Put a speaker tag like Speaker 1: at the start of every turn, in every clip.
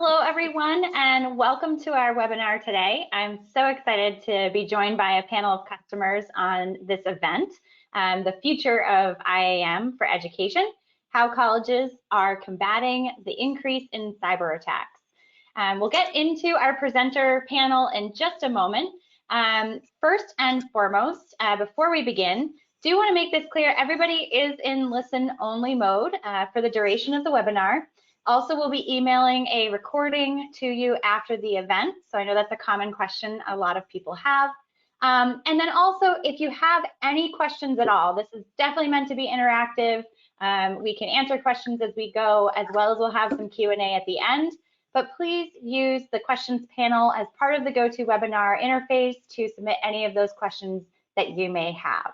Speaker 1: Hello, everyone, and welcome to our webinar today. I'm so excited to be joined by a panel of customers on this event, the future of IAM for education, how colleges are combating the increase in cyber attacks. We'll get into our presenter panel in just a moment. First and foremost, before we begin, do want to make this clear, everybody is in listen-only mode for the duration of the webinar. Also, we'll be emailing a recording to you after the event. So I know that's a common question a lot of people have. And then also, if you have any questions at all, this is definitely meant to be interactive. We can answer questions as we go, as well as we'll have some Q&A at the end. But please use the questions panel as part of the GoToWebinar interface to submit any of those questions that you may have.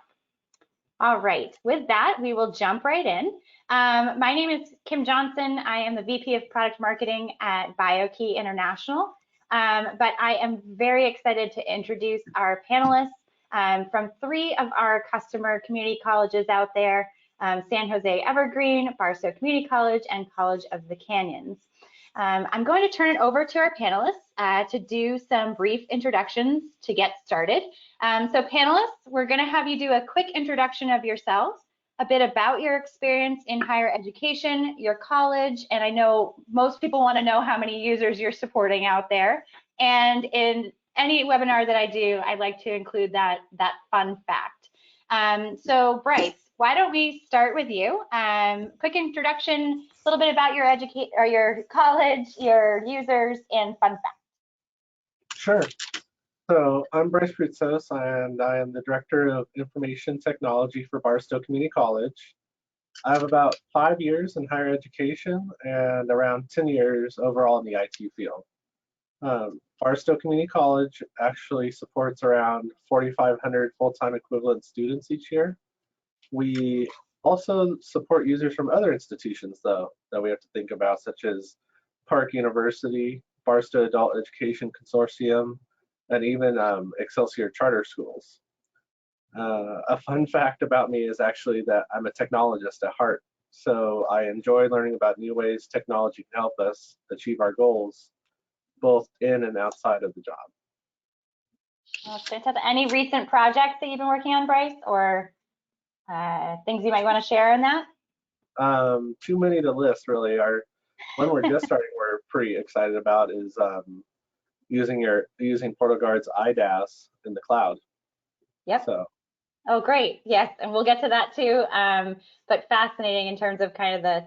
Speaker 1: All right, with that, we will jump right in. My name is Kim Johnson. I am the VP of Product Marketing at BioKey International, but I am very excited to introduce our panelists from three of our customer community colleges out there, San Jose Evergreen, Barstow Community College, and College of the Canyons. I'm going to turn it over to our panelists to do some brief introductions to get started. So panelists, we're going to have you do a quick introduction of yourselves, a bit about your experience in higher education, your college, and I know most people want to know how many users you're supporting out there. And in any webinar that I do, I like to include that fun fact. So Bryce, why don't we start with you? Quick introduction, a little bit about your college, your users, and fun fact.
Speaker 2: Sure. So I'm Bryce Fruitsos, and I am the Director of Information Technology for Barstow Community College. I have about 5 years in higher education and around 10 years overall in the IT field. Barstow Community College actually supports around 4,500 full-time equivalent students each year. We also support users from other institutions, though, that we have to think about, such as Park University, Barstow Adult Education Consortium, and even Excelsior Charter Schools. A fun fact about me is actually that I'm a technologist at heart, so I enjoy learning about new ways technology can help us achieve our goals, both in and outside of the job.
Speaker 1: Well, fantastic. Any recent projects that you've been working on, Bryce, or things you might want to share in that?
Speaker 2: Too many to list, really. One we're just starting, we're pretty excited about is using PortalGuard's IDaaS in the cloud.
Speaker 1: Yep.
Speaker 2: So.
Speaker 1: Oh, great. Yes, and we'll get to that too. But fascinating in terms of kind of the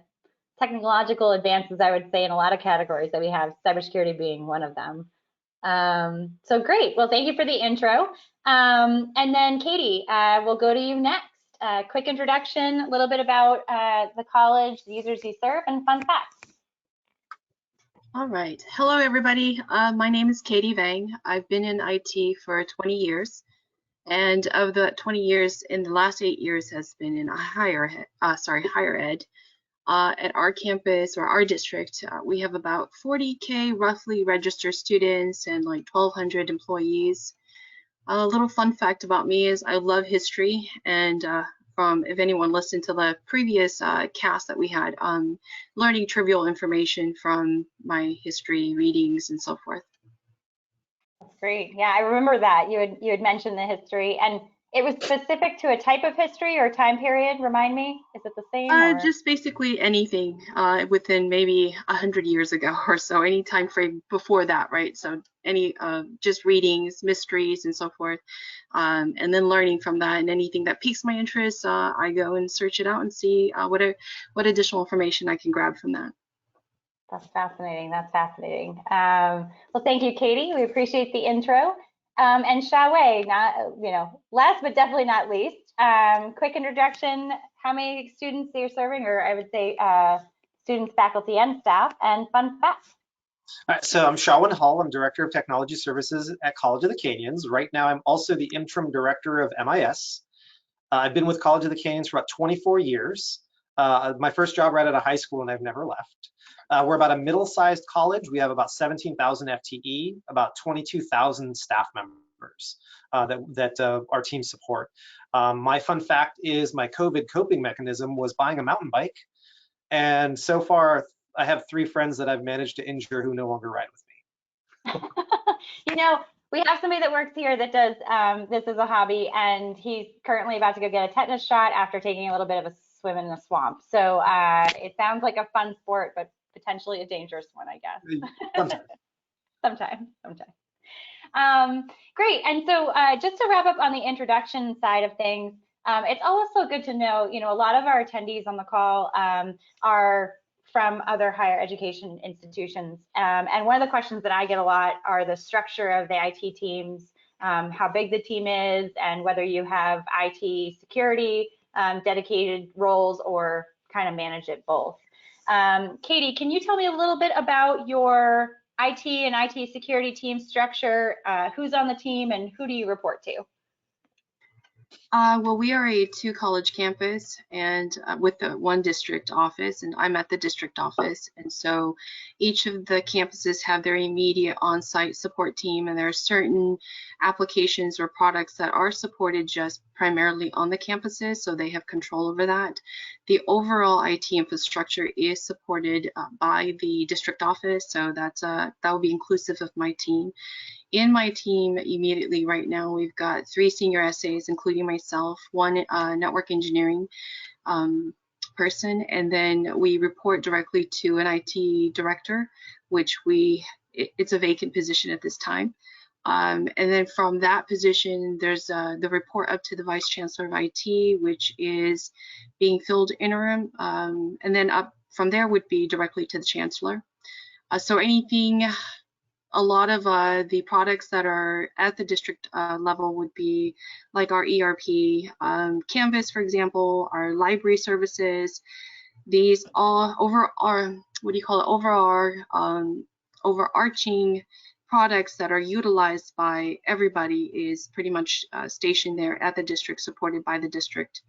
Speaker 1: technological advances, I would say, in a lot of categories that we have, cybersecurity being one of them. So great. Well, thank you for the intro. And then Katie, we'll go to you next. Quick introduction, a little bit about the college, the users you serve, and fun facts.
Speaker 3: All right. Hello, everybody. My name is Katie Vang. I've been in IT for 20 years. And of the 20 years, in the last 8 years has been in higher ed. At our campus or our district, we have about 40K roughly registered students and like 1,200 employees. A little fun fact about me is I love history, and if anyone listened to the previous cast that we had, learning trivial information from my history readings and so forth.
Speaker 1: That's great. Yeah, I remember that you had mentioned the history, and it was specific to a type of history or time period. Remind me, is it the same?
Speaker 3: Just basically anything within maybe 100 years ago or so, any time frame before that, right? So any just readings, mysteries, and so forth, and then learning from that, and anything that piques my interest, I go and search it out and see what additional information I can grab from that.
Speaker 1: That's fascinating. That's fascinating. Well, thank you, Katie. We appreciate the intro. And Xiaowei, last but definitely not least, quick introduction, how many students you're serving, or I would say students, faculty, and staff, and fun facts.
Speaker 4: All right, so I'm Shawan Hall. I'm Director of Technology Services at College of the Canyons. Right now, I'm also the Interim Director of MIS. I've been with College of the Canyons for about 24 years. My first job right out of high school, and I've never left. We're about a middle-sized college. We have about 17,000 FTE, about 22,000 staff members that our team support. My fun fact is my COVID coping mechanism was buying a mountain bike. And so far, I have 3 friends that I've managed to injure who no longer ride with me.
Speaker 1: You know, we have somebody that works here that does this as a hobby, and he's currently about to go get a tetanus shot after taking a little bit of a swim in the swamp. So it sounds like a fun sport, but potentially a dangerous one, I guess.
Speaker 4: Sometimes.
Speaker 1: Sometime. Great. And so just to wrap up on the introduction side of things, it's also good to know, a lot of our attendees on the call are from other higher education institutions. And one of the questions that I get a lot are the structure of the IT teams, how big the team is, and whether you have IT security, dedicated roles, or kind of manage it both. Katie, can you tell me a little bit about your IT and IT security team structure? Who's on the team and who do you report to?
Speaker 3: Well, we are a 2-college campus and with the 1 district office, and I'm at the district office. And so each of the campuses have their immediate on-site support team, and there are certain applications or products that are supported just primarily on the campuses, so they have control over that. The overall IT infrastructure is supported by the district office, so that will be inclusive of my team. In my team immediately right now, we've got 3 senior SAs, including myself, 1 network engineering person, and then we report directly to an IT director, which it's a vacant position at this time. And then from that position, there's the report up to the Vice Chancellor of IT, which is being filled interim, and then up from there would be directly to the Chancellor. So anything, a lot of the products that are at the district level would be like our ERP, Canvas, for example, our library services. These all overarching products that are utilized by everybody is pretty much stationed there at the district, supported by the district.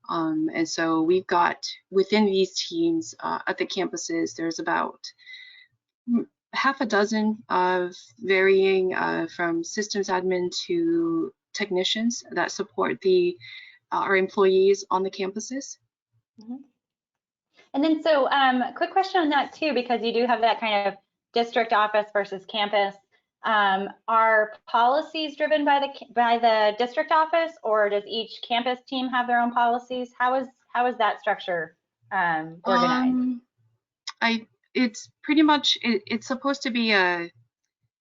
Speaker 3: And so we've got within these teams at the campuses, there's about half a dozen of varying from systems admin to technicians that support our employees on the campuses.
Speaker 1: Mm-hmm. And then so quick question on that too, because you do have that kind of district office versus campus. Are policies driven by the district office, or does each campus team have their own policies? How is that structure organized?
Speaker 3: It's pretty much, it's supposed to be a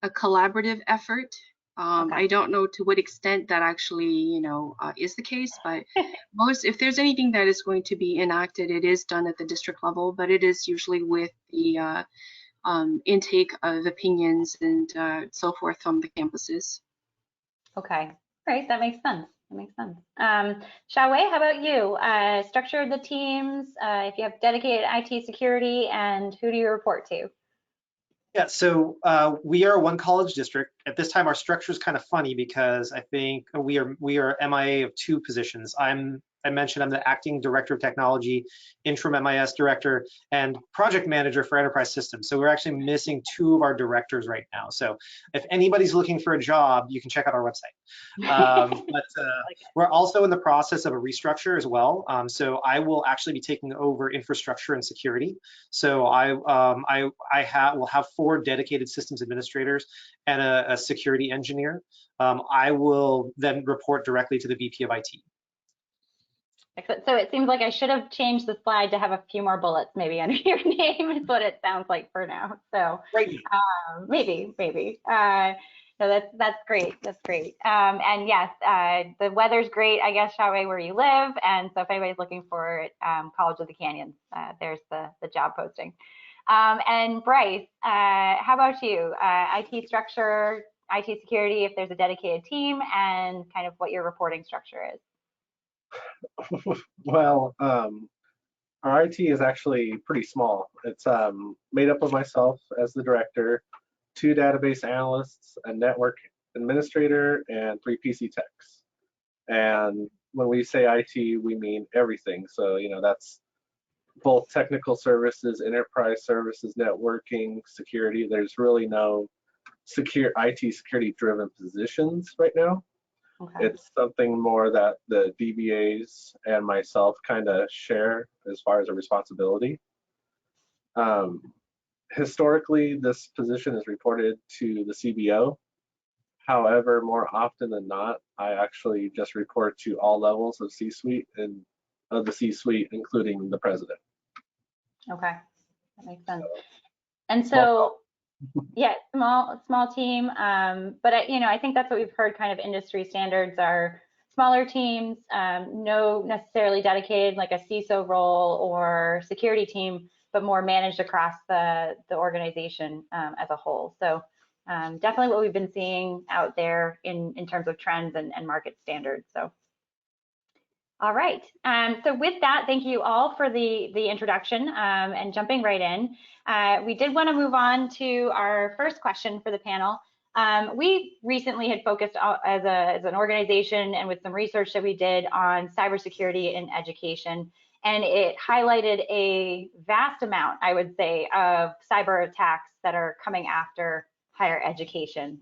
Speaker 3: collaborative effort.
Speaker 1: Okay.
Speaker 3: I don't know to what extent that actually, is the case, but if there's anything that is going to be enacted, it is done at the district level, but it is usually with the intake of opinions and so forth from the campuses.
Speaker 1: Okay, great, that makes sense. That makes sense. Xiaowei, how about you? Structure of the teams, if you have dedicated IT security, and who do you report to?
Speaker 4: Yeah, so we are 1 college district. At this time, our structure is kind of funny because I think we are MIA of 2 positions. I mentioned I'm the acting director of technology, interim MIS director, and project manager for enterprise systems. So we're actually missing 2 of our directors right now. So if anybody's looking for a job, you can check out our website. We're also in the process of a restructure as well. So I will actually be taking over infrastructure and security. So I will have 4 dedicated systems administrators and a security engineer. I will then report directly to the VP of IT.
Speaker 1: Excellent. So it seems like I should have changed the slide to have a few more bullets maybe under your name is what it sounds like for now. So maybe. No, that's great. That's great. And yes, the weather's great, I guess, Xiaowei, where you live. And so if anybody's looking for College of the Canyons, there's the job posting. And Bryce, how about you? IT structure, IT security, if there's a dedicated team, and kind of what your reporting structure is.
Speaker 2: Well, our IT is actually pretty small. It's made up of myself as the director, 2 database analysts, a network administrator, and 3 PC techs. And when we say IT, we mean everything. So, that's both technical services, enterprise services, networking, security. There's really no IT security driven positions right now.
Speaker 1: Okay.
Speaker 2: It's something more that the DBAs and myself kind of share as far as a responsibility. Historically, this position is reported to the CBO. However, more often than not, I actually just report to all levels of C-suite and of the C-suite, including the president.
Speaker 1: Okay, that makes sense. And so, yeah, small team. But I think that's what we've heard. Kind of industry standards are smaller teams, no necessarily dedicated like a CISO role or security team, but more managed across the organization as a whole. So definitely what we've been seeing out there in terms of trends and market standards. So. All right. So with that, thank you all for the introduction and jumping right in. We did want to move on to our first question for the panel. We recently had focused as an organization and with some research that we did on cybersecurity in education, and it highlighted a vast amount, I would say, of cyber attacks that are coming after higher education,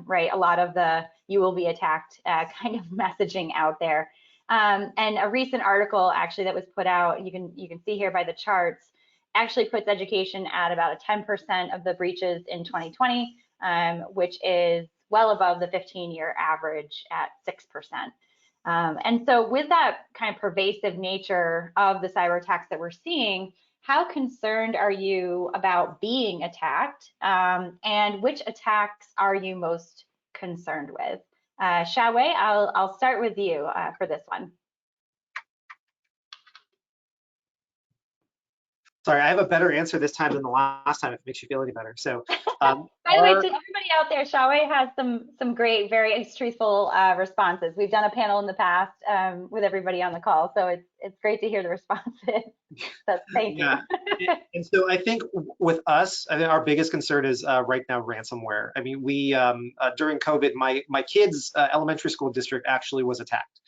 Speaker 1: right? A lot of the "you will be attacked" kind of messaging out there. And a recent article actually that was put out, you can see here by the charts, actually puts education at about a 10% of the breaches in 2020, which is well above the 15-year average at 6%. And so with that kind of pervasive nature of the cyber attacks that we're seeing, how concerned are you about being attacked? And which attacks are you most concerned with? Xiaowei, I'll start with you for this one.
Speaker 4: Sorry, I have a better answer this time than the last time, if it makes you feel any better. So,
Speaker 1: by the way, to everybody out there, Xiaowei has some great, very truthful responses. We've done a panel in the past with everybody on the call, so it's great to hear the responses. So thank you.
Speaker 4: And so I think with us, I think our biggest concern is right now ransomware. I mean, we during COVID, my kids' elementary school district actually was attacked.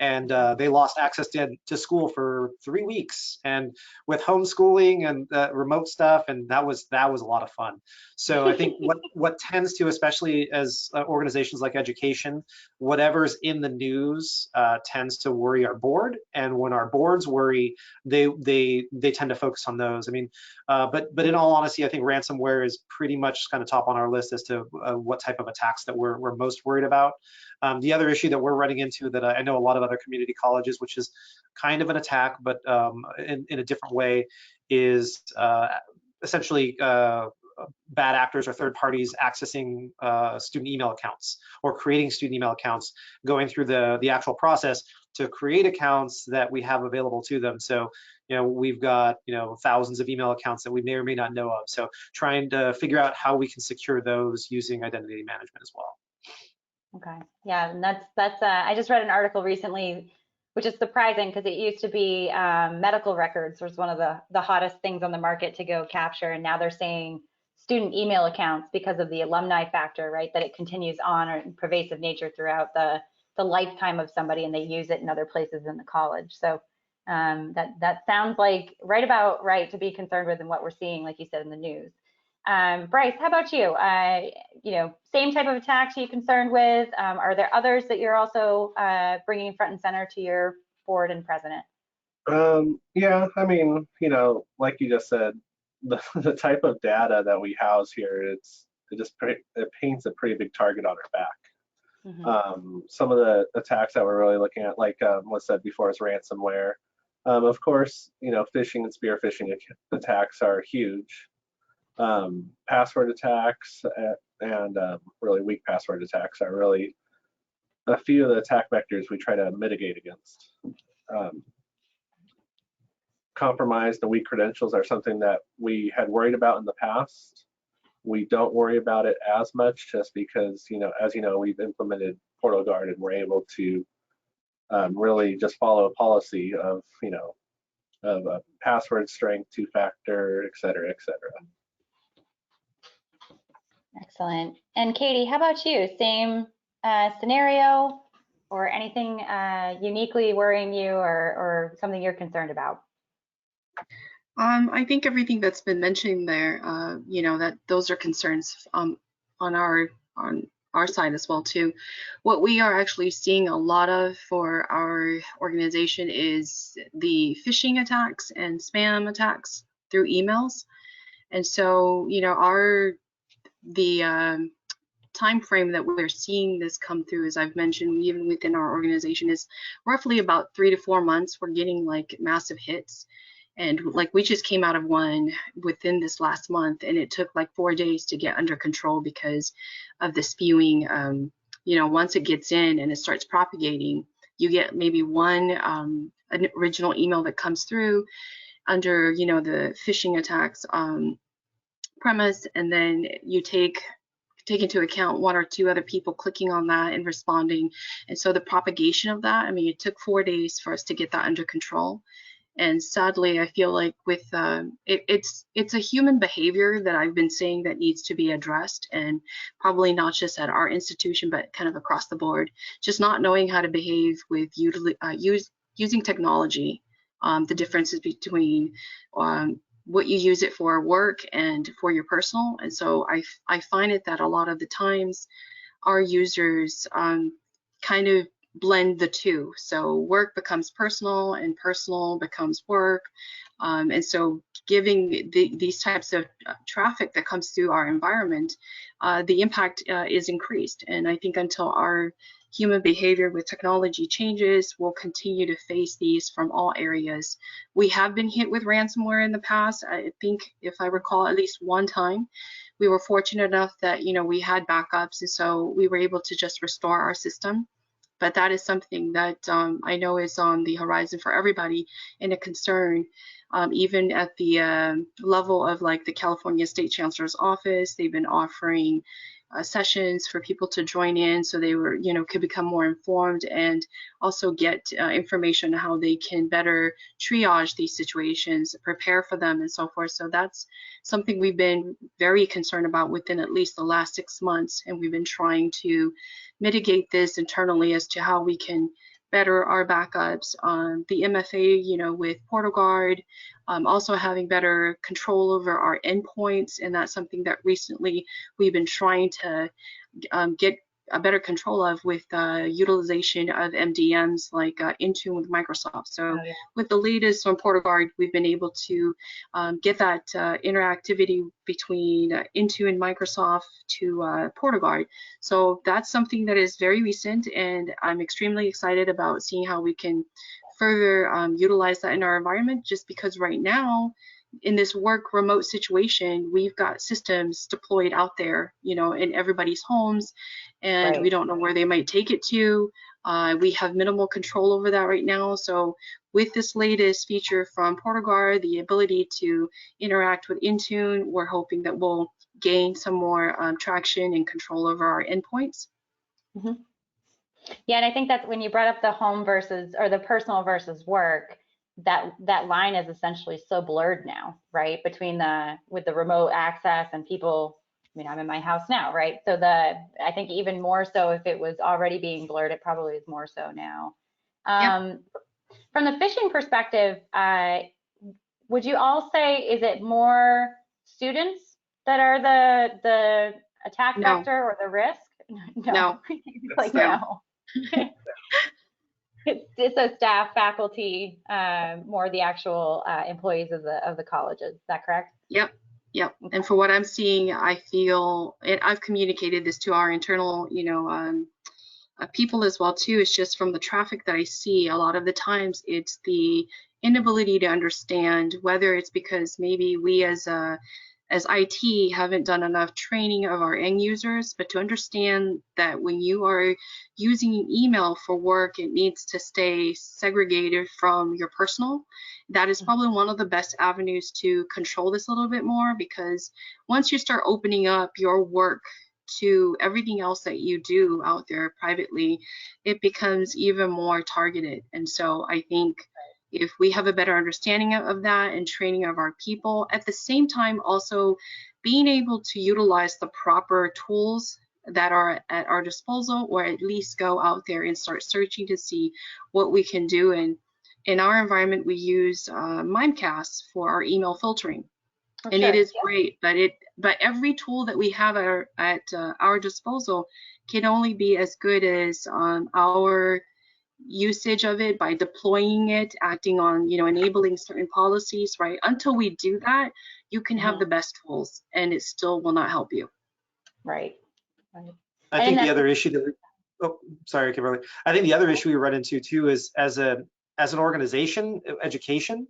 Speaker 4: And they lost access to school for 3 weeks, and with homeschooling and remote stuff, and that was a lot of fun. So I think what tends to, especially as organizations like education, whatever's in the news tends to worry our board, and when our boards worry, they tend to focus on those. I mean, but in all honesty, I think ransomware is pretty much kind of top on our list as to what type of attacks that we're most worried about. The other issue that we're running into that I know a lot of other community colleges, which is kind of an attack, but in a different way, is essentially bad actors or third parties accessing student email accounts or creating student email accounts, going through the actual process to create accounts that we have available to them. So, we've got, thousands of email accounts that we may or may not know of. So trying to figure out how we can secure those using identity management as well.
Speaker 1: Okay, yeah, and that's I just read an article recently, which is surprising because it used to be medical records was one of the hottest things on the market to go capture, and now they're saying student email accounts because of the alumni factor, right? That it continues on or pervasive nature throughout the lifetime of somebody, and they use it in other places in the college. So that sounds like about right to be concerned with and what we're seeing, like you said, in the news. Bryce, how about you? Same type of attacks are you concerned with? Are there others that you're also bringing front and center to your board and president?
Speaker 2: Yeah, I mean, like you just said, the type of data that we house here, it paints a pretty big target on our back. Mm-hmm. Some of the attacks that we're really looking at, like was said before, is ransomware. Of course, phishing and spear phishing attacks are huge. Password attacks and really weak password attacks are really a few of the attack vectors we try to mitigate against. Compromised and weak credentials are something that we had worried about in the past. We don't worry about it as much just because, as you know, we've implemented PortalGuard and we're able to really just follow a policy of, of password strength, two-factor, et cetera, et cetera.
Speaker 1: Excellent. And Katie, how about you? Same scenario or anything uniquely worrying you or something you're concerned about?
Speaker 3: I think everything that's been mentioned there, that those are concerns on our side as well too. What we are actually seeing a lot of for our organization is the phishing attacks and spam attacks through emails. And so, you know, the time frame that we're seeing this come through, as I've mentioned, even within our organization, is roughly about 3 to 4 months. We're getting like massive hits. And like we just came out of one within this last month, and it took like 4 days to get under control because of the spewing. You know, once it gets in and it starts propagating, you get maybe one an original email that comes through under, you know, the phishing attacks premise, and then you take into account 1 or 2 other people clicking on that and responding. And so the propagation of that, I mean, it took 4 days for us to get that under control. And sadly, I feel like with it's a human behavior that I've been saying that needs to be addressed, and probably not just at our institution, but kind of across the board. Just not knowing how to behave with using technology. The differences between what you use it for work and for your personal. And so I find it that a lot of the times our users kind of blend the two. So work becomes personal and personal becomes work. And so giving these types of traffic that comes through our environment, the impact is increased. And I think until our human behavior with technology changes, we'll continue to face these from all areas. We have been hit with ransomware in the past. I think, if I recall, at least one time. We were fortunate enough that, you know, we had backups, and so we were able to just restore our system. But that is something that I know is on the horizon for everybody, and a concern. Even at the level of like the California State Chancellor's Office, they've been offering sessions for people to join in, so they were, you know, could become more informed and also get information on how they can better triage these situations, prepare for them, and so forth. So that's something we've been very concerned about within at least the last 6 months, and we've been trying to mitigate this internally as to how we can better our backups. The MFA, you know, with PortalGuard, also having better control over our endpoints, and that's something that recently we've been trying to get a better control of with utilization of MDMs like Intune with Microsoft. So with the latest on PortalGuard, we've been able to get that interactivity between Intune and Microsoft to PortalGuard. So that's something that is very recent, and I'm extremely excited about seeing how we can further utilize that in our environment, just because right now in this work remote situation, we've got systems deployed out there, you know, in everybody's homes, and we don't know where they might take it to. We have minimal control over that right now. So with this latest feature from PortalGuard, the ability to interact with Intune, we're hoping that we'll gain some more traction and control over our endpoints.
Speaker 1: Mm-hmm. Yeah, and I think that's when you brought up the home versus, or the personal versus work, that line is essentially so blurred now, right? Between with the remote access and people, I mean, I'm in my house now, right? So I think even more so, if it was already being blurred, it probably is more so now. From the phishing perspective, would you all say, is it more students that are the attack vector or the risk?
Speaker 3: No.
Speaker 1: Like, no. It's a staff, faculty, more the actual employees of the colleges. Is that correct?
Speaker 3: Yep. And for what I'm seeing, I feel, and I've communicated this to our internal, you know, people as well too. It's just from the traffic that I see, a lot of the times it's the inability to understand, whether it's because maybe we as IT haven't done enough training of our end users, but to understand that when you are using email for work, it needs to stay segregated from your personal. That is probably one of the best avenues to control this a little bit more, because once you start opening up your work to everything else that you do out there privately, it becomes even more targeted. And so I think if we have a better understanding of that and training of our people, at the same time also being able to utilize the proper tools that are at our disposal, or at least go out there and start searching to see what we can do. And in our environment, we use Mimecast for our email filtering. And it is great, but every tool that we have at our disposal can only be as good as our usage of it, by deploying it, acting on, enabling certain policies, right? Until we do that, you can have the best tools and it still will not help you.
Speaker 1: Right. Right.
Speaker 4: I
Speaker 1: And
Speaker 4: think the
Speaker 1: that's-
Speaker 4: other issue that, oh, sorry, Kimberly. I think the other issue we run into too is as an organization, education,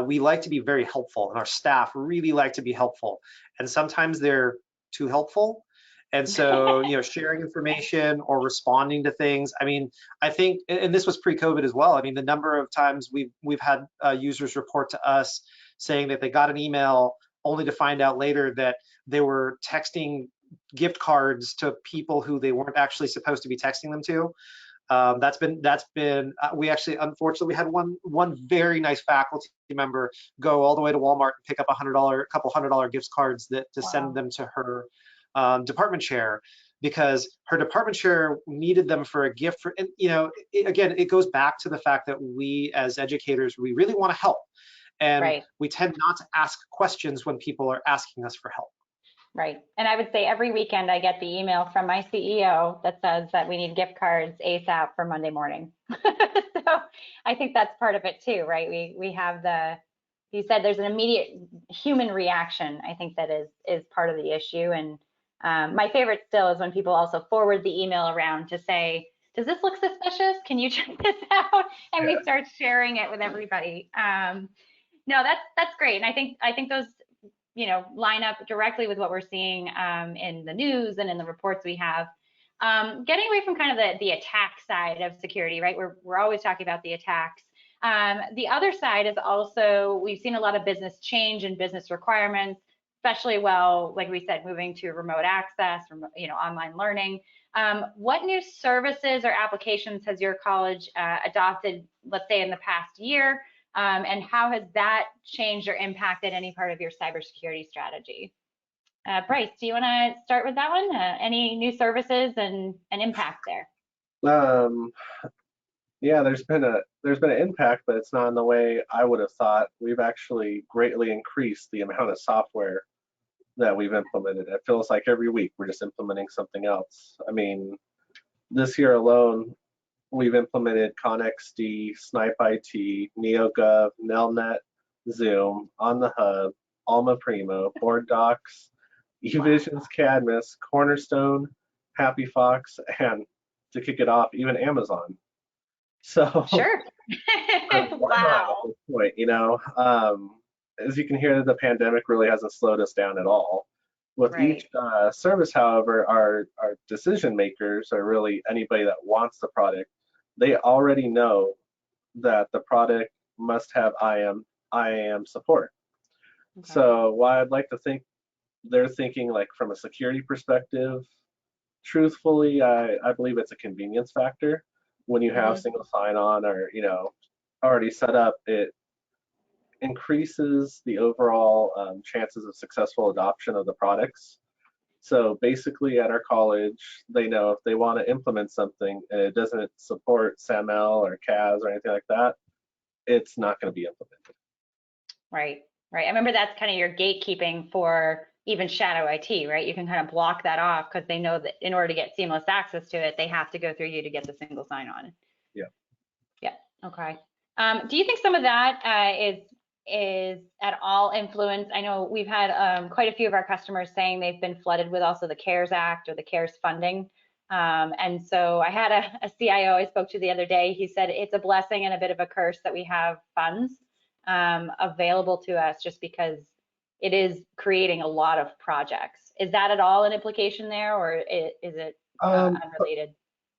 Speaker 4: we like to be very helpful, and our staff really like to be helpful. And sometimes they're too helpful. And so, sharing information or responding to things. I mean, I think, and this was pre-COVID as well. I mean, the number of times we've had users report to us saying that they got an email only to find out later that they were texting gift cards to people who they weren't actually supposed to be texting them to. That's been we actually, unfortunately, we had one very nice faculty member go all the way to Walmart and pick up a couple $100 gift cards to send them to her department chair, because her department chair needed them for a gift for, and again, it goes back to the fact that we as educators, we really want to help, and we tend not to ask questions when people are asking us for help.
Speaker 1: Right. And I would say every weekend I get the email from my CEO that says that we need gift cards ASAP for Monday morning. So I think that's part of it too, right? We have you said there's an immediate human reaction. I think that is part of the issue. And my favorite still is when people also forward the email around to say, does this look suspicious? Can you check this out? And we start sharing it with everybody. No, that's great. And I think those line up directly with what we're seeing in the news and in the reports we have. Getting away from kind of the attack side of security, right? We're always talking about the attacks. The other side is also, we've seen a lot of business change and business requirements, especially like we said, moving to remote access, online learning. What new services or applications has your college adopted, let's say in the past year? And how has that changed or impacted any part of your cybersecurity strategy? Bryce, do you want to start with that one? Any new services and impact there?
Speaker 2: Yeah, there's been an impact, but it's not in the way I would have thought. We've actually greatly increased the amount of software that we've implemented. It feels like every week we're just implementing something else. I mean, this year alone, we've implemented ConXD, Snipe IT, NeoGov, Nelnet, Zoom, On the Hub, Alma Primo, Board Docs, eVisions, Cadmus, Cornerstone, Happy Fox, and to kick it off, even Amazon. So
Speaker 1: sure. Wow.
Speaker 2: At this point, as you can hear, the pandemic really hasn't slowed us down at all. With each service, however, our decision makers are really anybody that wants the product. They already know that the product must have IAM support. Okay. So while I'd like to think they're thinking like from a security perspective, truthfully, I believe it's a convenience factor. When you have single sign-on or already set up, it increases the overall chances of successful adoption of the products. So basically at our college, they know if they want to implement something and it doesn't support SAML or CAS or anything like that, it's not going to be implemented.
Speaker 1: Right. I remember that's kind of your gatekeeping for even shadow IT, right? You can kind of block that off because they know that in order to get seamless access to it, they have to go through you to get the single sign-on. Yeah. Okay. Do you think some of that is at all influenced? I know we've had quite a few of our customers saying they've been flooded with also the CARES Act or the CARES funding. And so I had a CIO I spoke to the other day. He said it's a blessing and a bit of a curse that we have funds available to us just because it is creating a lot of projects. Is that at all an implication there, or is it unrelated?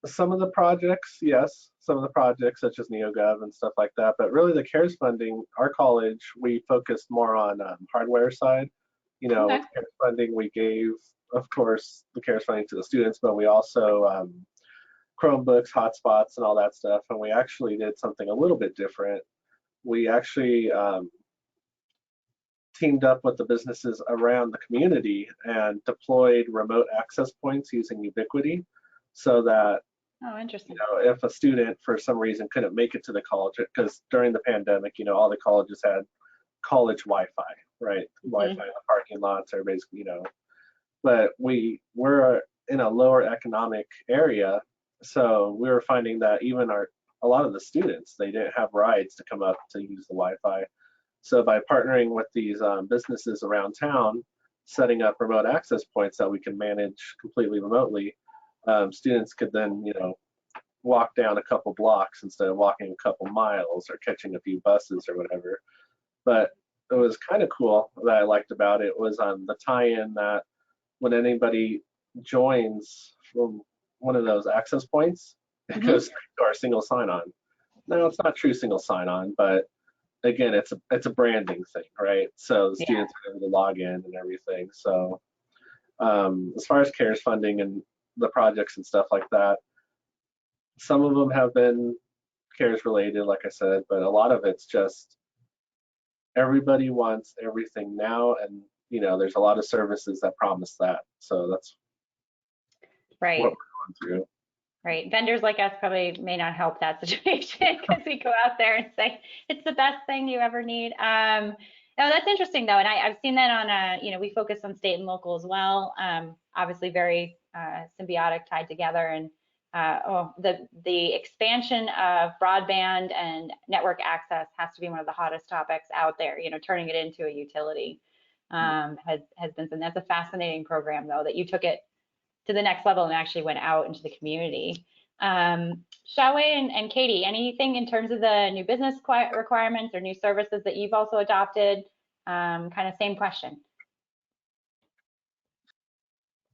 Speaker 2: Some of the projects, yes. Some of the projects such as NeoGov and stuff like that, but really the CARES funding, our college, we focused more on hardware side. With CARES funding, we gave, of course, the CARES funding to the students, but we also Chromebooks, hotspots, and all that stuff. And we actually did something a little bit different. We actually teamed up with the businesses around the community and deployed remote access points using Ubiquiti, so that
Speaker 1: interesting.
Speaker 2: If a student for some reason couldn't make it to the college, because during the pandemic, all the colleges had college Wi-Fi, right? Wi-Fi in the parking lots, everybody's, but we're in a lower economic area, so we were finding that even a lot of the students, they didn't have rides to come up to use the Wi-Fi. So by partnering with these businesses around town, setting up remote access points that we can manage completely remotely, students could then, walk down a couple blocks instead of walking a couple miles or catching a few buses or whatever. But it was kind of cool that I liked about it was the tie-in that when anybody joins from one of those access points, it goes straight to our single sign-on. Now, it's not true single sign-on, but again, it's a branding thing, right? So the students are able to log in and everything. So as far as CARES funding and the projects and stuff like that, some of them have been CARES related, like I said, but a lot of it's just everybody wants everything now, and there's a lot of services that promise that. So that's
Speaker 1: right.
Speaker 2: what we're going through.
Speaker 1: Right. Vendors like us probably may not help that situation because we go out there and say it's the best thing you ever need. No, that's interesting though, and I've seen that on we focus on state and local as well. Obviously, very symbiotic, tied together, and the expansion of broadband and network access has to be one of the hottest topics out there. Turning it into a utility has been something. That's a fascinating program though, that you took it to the next level and actually went out into the community. Xiaowei and Katie, anything in terms of the new business requirements or new services that you've also adopted? Kind of same question.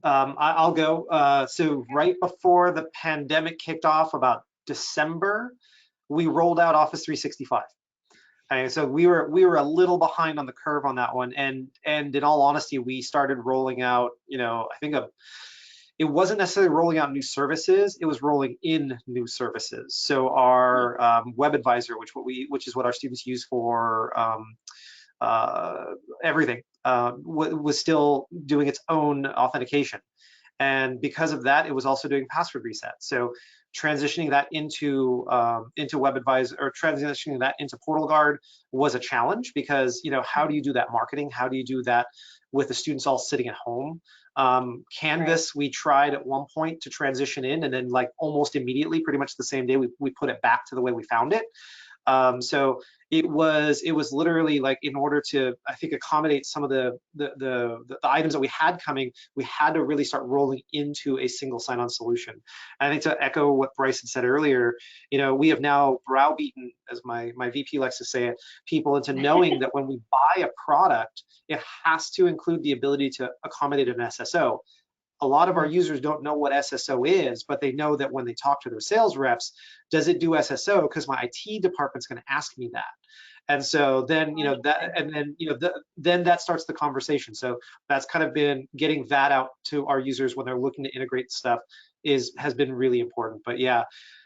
Speaker 4: I'll go. So right before the pandemic kicked off, about December, we rolled out Office 365. And so we were a little behind on the curve on that one, and in all honesty, we started rolling out. I think it wasn't necessarily rolling out new services; it was rolling in new services. So our Web Advisor, which is what our students use for everything, was still doing its own authentication, and because of that, it was also doing password reset. So transitioning that into Web Advisor, or transitioning that into PortalGuard, was a challenge because how do you do that marketing? How do you do that with the students all sitting at home? Canvas, we tried at one point to transition in, and then like almost immediately, pretty much the same day, we put it back to the way we found it. So it was literally like, in order to, I think, accommodate some of the items that we had coming, we had to really start rolling into a single sign-on solution. And I think, to echo what Bryce had said earlier, we have now browbeaten, as my VP likes to say it, people into knowing that when we buy a product, it has to include the ability to accommodate an SSO. A lot of our users don't know what SSO is, but they know that when they talk to their sales reps, does it do SSO? Because my IT department's going to ask me that. And so then, then that starts the conversation. So that's kind of been getting that out to our users when they're looking to integrate stuff has been really important. But yeah,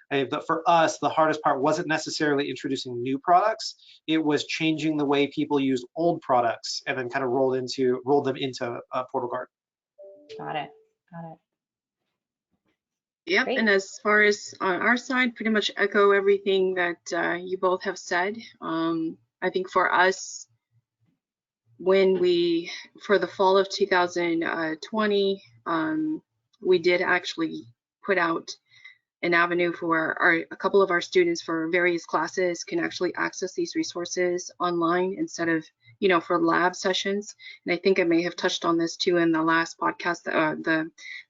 Speaker 4: but for us, the hardest part wasn't necessarily introducing new products. It was changing the way people use old products and then kind of rolled them into PortalGuard.
Speaker 1: Got it.
Speaker 3: Yep,
Speaker 1: Great.
Speaker 3: and as far as on our side, pretty much echo everything that you both have said. I think for us, for the fall of 2020, we did actually put out an avenue for a couple of our students for various classes can actually access these resources online instead of for lab sessions. And I think I may have touched on this too in the last podcast, the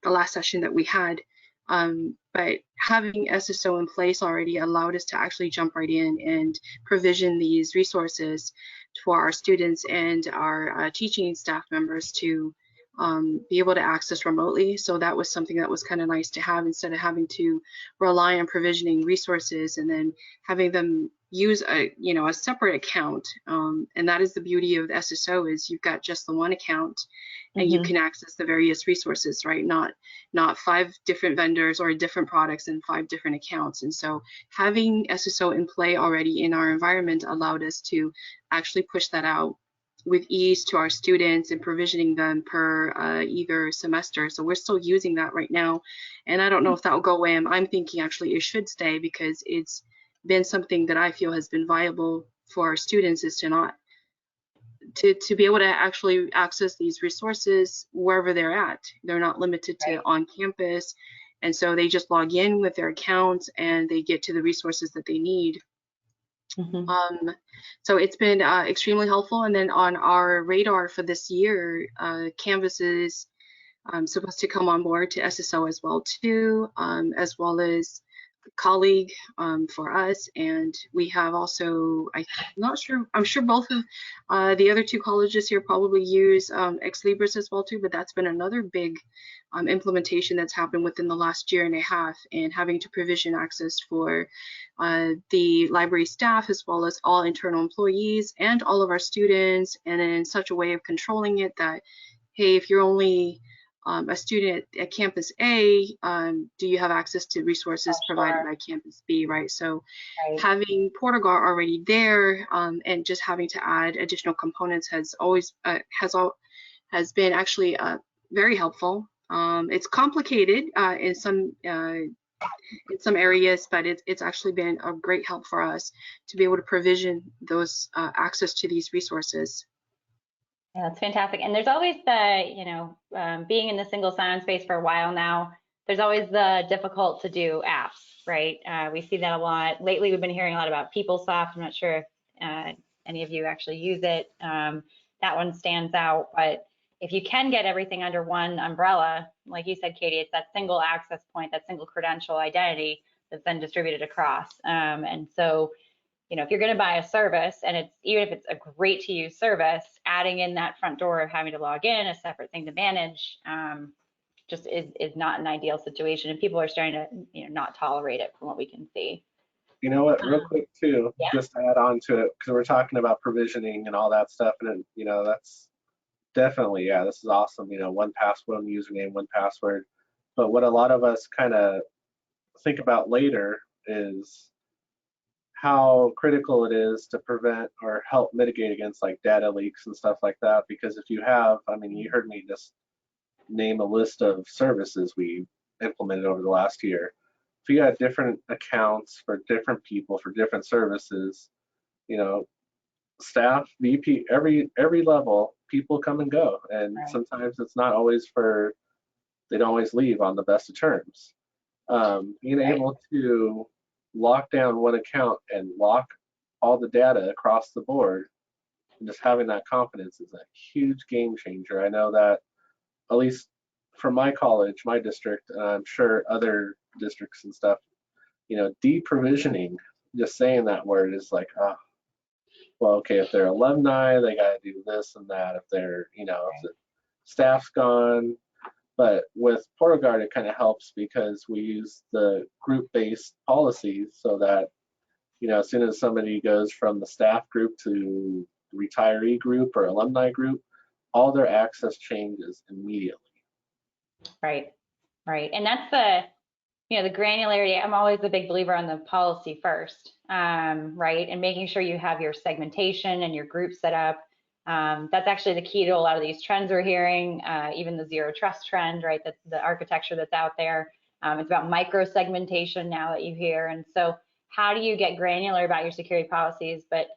Speaker 3: last session that we had. But having SSO in place already allowed us to actually jump right in and provision these resources for our students and our teaching staff members to be able to access remotely. So that was something that was kind of nice to have, instead of having to rely on provisioning resources and then having them use a separate account. And that is the beauty of SSO, is you've got just the one account and you can access the various resources, right? Not 5 different vendors or different products and 5 different accounts. And so having SSO in play already in our environment allowed us to actually push that out with ease to our students and provisioning them per either semester. So we're still using that right now. And I don't know if that will go away. I'm thinking actually it should stay, because it's been something that I feel has been viable for our students, is to be able to actually access these resources wherever they're at. They're not limited to on campus. And so they just log in with their accounts and they get to the resources that they need. So it's been extremely helpful. And then on our radar for this year, Canvas is supposed to come on board to SSO as well too, as well as colleague for us. And we have also, I'm sure both of the other two colleges here probably use Ex Libris as well too, but that's been another big implementation that's happened within the last year and a half, and having to provision access for the library staff as well as all internal employees and all of our students, and in such a way of controlling it that, hey, if you're only a student at Campus A, do you have access to resources provided by Campus B, right? So having PortalGuard already there and just having to add additional components has always has been actually very helpful. It's complicated in some areas, but it's actually been a great help for us to be able to provision those access to these resources.
Speaker 1: Yeah, that's fantastic. And there's always the, being in the single sign-on space for a while now, there's always the difficult to do apps, right? We see that a lot. Lately, we've been hearing a lot about PeopleSoft. I'm not sure if any of you actually use it. That one stands out. But if you can get everything under one umbrella, like you said, Katie, it's that single access point, that single credential identity that's then distributed across. And so, if you're going to buy a service, and even if it's a great to use service, adding in that front door of having to log in, a separate thing to manage, just is not an ideal situation, and people are starting to not tolerate it from what we can see.
Speaker 2: You know what, real quick too, just to add on to it, because we're talking about provisioning and all that stuff, and that's definitely, this is awesome. 1Password, one username, 1Password. But what a lot of us kind of think about later is how critical it is to prevent or help mitigate against like data leaks and stuff like that. Because if you have, you heard me just name a list of services we implemented over the last year. If you got different accounts for different people for different services, staff, VP, every level, people come and go, and sometimes it's not always they don't always leave on the best of terms. Being able to lock down one account and lock all the data across the board, and just having that confidence is a huge game changer. I know that, at least for my college, my district, and I'm sure other districts and stuff, deprovisioning, just saying that word is like, well, okay, if they're alumni, they got to do this and that. If they're, if the staff's gone. But with PortalGuard, it kind of helps because we use the group-based policies so that, as soon as somebody goes from the staff group to the retiree group or alumni group, all their access changes immediately.
Speaker 1: Right. And that's the granularity. I'm always a big believer on the policy first, right? And making sure you have your segmentation and your group set up. That's actually the key to a lot of these trends we're hearing, even the zero trust trend, right? That's the architecture that's out there. It's about micro segmentation now that you hear. And so how do you get granular about your security policies? But,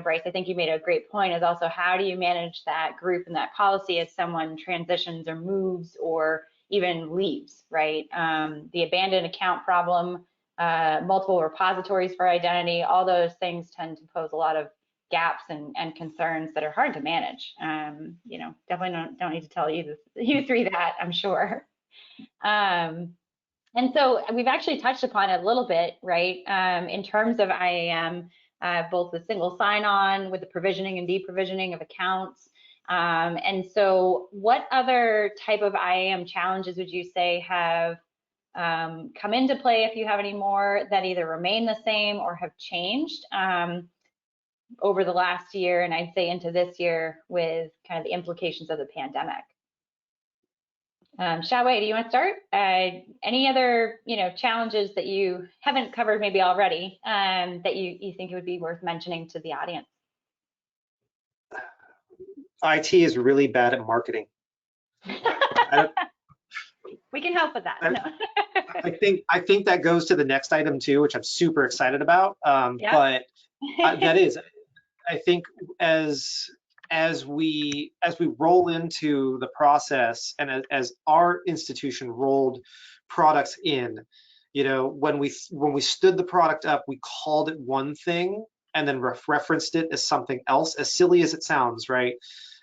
Speaker 1: Bryce, I think you made a great point, is also how do you manage that group and that policy as someone transitions or moves or even leaves, right? The abandoned account problem, multiple repositories for identity, all those things tend to pose a lot of gaps and concerns that are hard to manage. Definitely don't need to tell you three that, I'm sure. And so we've actually touched upon it a little bit, right? In terms of IAM, both the single sign-on with the provisioning and deprovisioning of accounts. And so what other type of IAM challenges would you say have come into play, if you have any more, that either remain the same or have changed over the last year, and I'd say into this year, with kind of the implications of the pandemic? Xiaowei, do you want to start? Any other challenges that you haven't covered maybe already that you think it would be worth mentioning to the audience?
Speaker 4: IT is really bad at marketing.
Speaker 1: We can help with that. No.
Speaker 4: I think that goes to the next item too, which I'm super excited about. But that is, I think, as as we roll into the process, and as our institution rolled products in, you know, when we stood the product up, we called it one thing and then referenced it as something else. As silly as it sounds, right?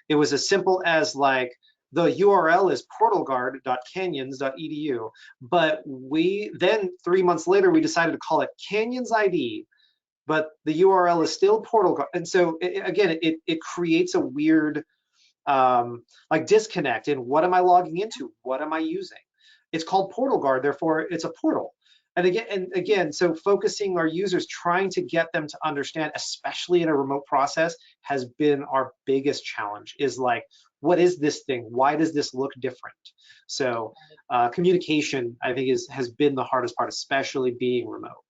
Speaker 4: It was as simple as like, the URL is portalguard.canyons.edu, but we then 3 months later we decided to call it Canyons ID, but the URL is still PortalGuard. And so again, it creates a weird like disconnect in what am I logging into? What am I using? It's called PortalGuard, therefore it's a portal. And again, so focusing our users, trying to get them to understand, especially in a remote process, has been our biggest challenge, is like, what is this thing? Why does this look different? So communication, I think, has been the hardest part, especially being remote.